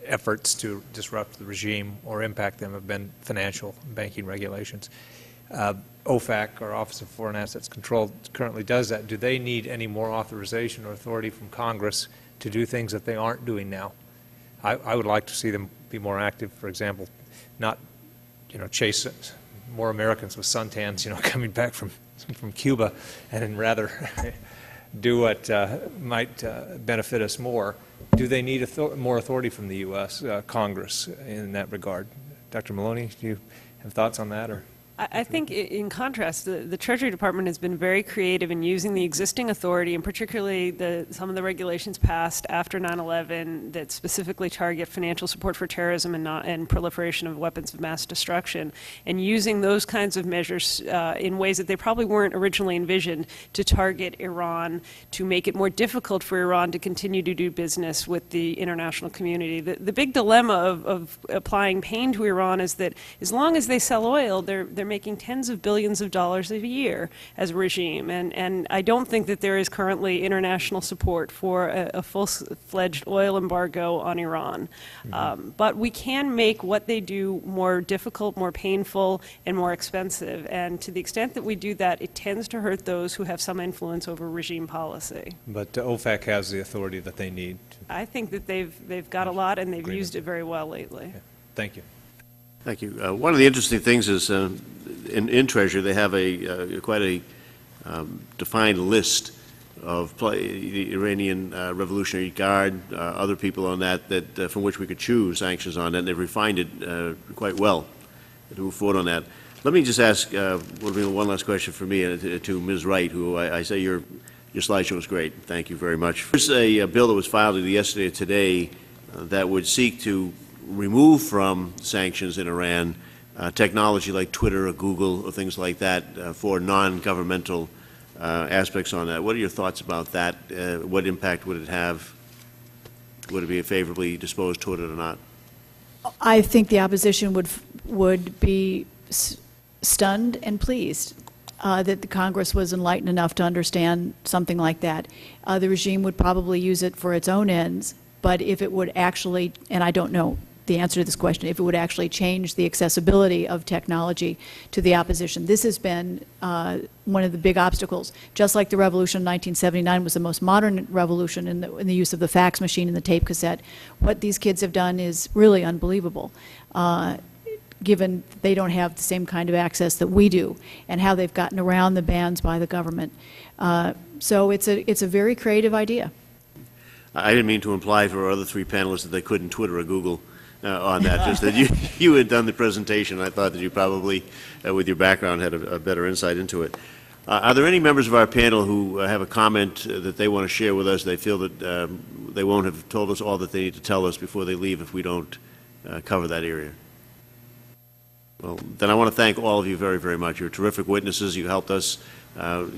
efforts to disrupt the regime or impact them have been financial and banking regulations. OFAC, or Office of Foreign Assets Control, currently does that. Do they need any more authorization or authority from Congress to do things that they aren't doing now? I would like to see them be more active, for example, not chase more Americans with suntans coming back from Cuba, and rather do what might benefit us more. Do they need more authority from the U.S. Congress in that regard? Dr. Maloney, do you have thoughts on that? Or? I think, in contrast, the Treasury Department has been very creative in using the existing authority, and particularly some of the regulations passed after 9/11 that specifically target financial support for terrorism and proliferation of weapons of mass destruction, and using those kinds of measures in ways that they probably weren't originally envisioned to target Iran, to make it more difficult for Iran to continue to do business with the international community. The big dilemma of applying pain to Iran is that as long as they sell oil, they're making tens of billions of dollars a year as a regime, and I don't think that there is currently international support for a full-fledged oil embargo on Iran. But we can make what they do more difficult, more painful, and more expensive, and to the extent that we do that, it tends to hurt those who have some influence over regime policy. But OFAC has the authority that they need. I think that they've got a lot, and they've used it very well lately. Yeah. Thank you. Thank you. One of the interesting things is in Treasury they have quite a defined list of the Iranian Revolutionary Guard, other people on that from which we could choose sanctions on, and they've refined it quite well to move forward on that. Let me just ask one last question for me to Ms. Wright, who I say your slideshow was great. Thank you very much. There's a bill that was filed either yesterday or today that would seek to remove from sanctions in Iran technology like Twitter or Google or things like that for non-governmental aspects on that. What are your thoughts about that? What impact would it have? Would it be favorably disposed toward it or not? I think the opposition would be stunned and pleased that the Congress was enlightened enough to understand something like that. The regime would probably use it for its own ends, but if it would actually, and I don't know the answer to this question, if it would actually change the accessibility of technology to the opposition. This has been one of the big obstacles. Just like the revolution in 1979 was the most modern revolution in the use of the fax machine and the tape cassette, what these kids have done is really unbelievable, given they don't have the same kind of access that we do, and how they've gotten around the bans by the government. So it's a very creative idea. I didn't mean to imply for our other three panelists that they couldn't Twitter or Google on that, just that you had done the presentation. I thought that you probably, with your background, had a better insight into it. Are there any members of our panel who have a comment that they want to share with us? They feel that they won't have told us all that they need to tell us before they leave if we don't cover that area. Well, then I want to thank all of you very, very much. You're terrific witnesses. You helped us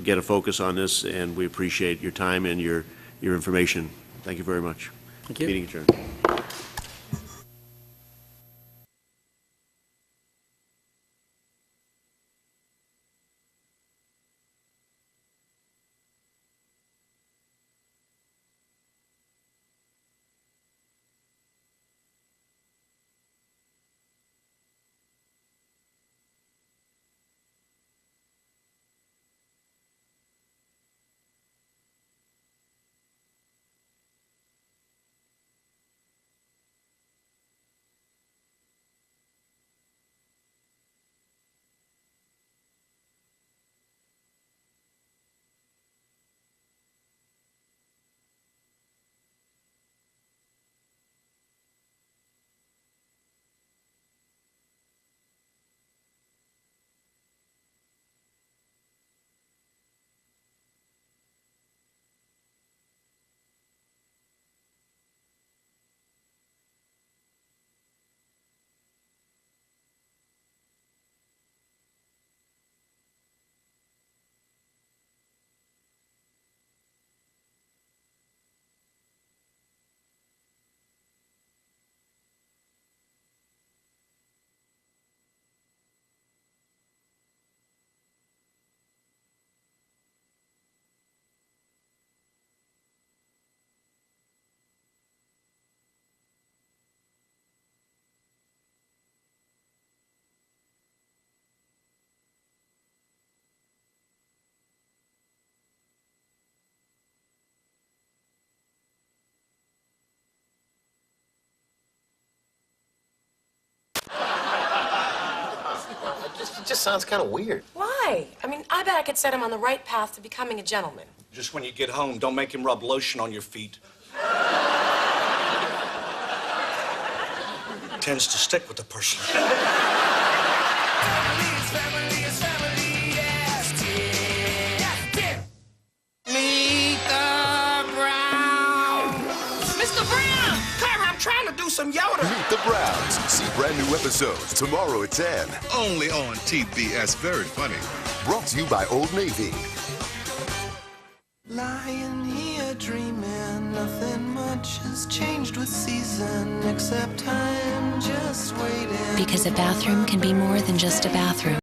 get a focus on this, and we appreciate your time and your information. Thank you very much. Thank you. Meeting adjourned. It just sounds kind of weird. Why? I mean, I bet I could set him on the right path to becoming a gentleman. Just when you get home, don't make him rub lotion on your feet. Tends to stick with the person. Some Yoda. Meet the Browns. See brand new episodes tomorrow at 10. Only on TBS. Very funny. Brought to you by Old Navy. Lying here dreaming, nothing much has changed with season, except I'm just waiting. Because a bathroom can be more than just a bathroom.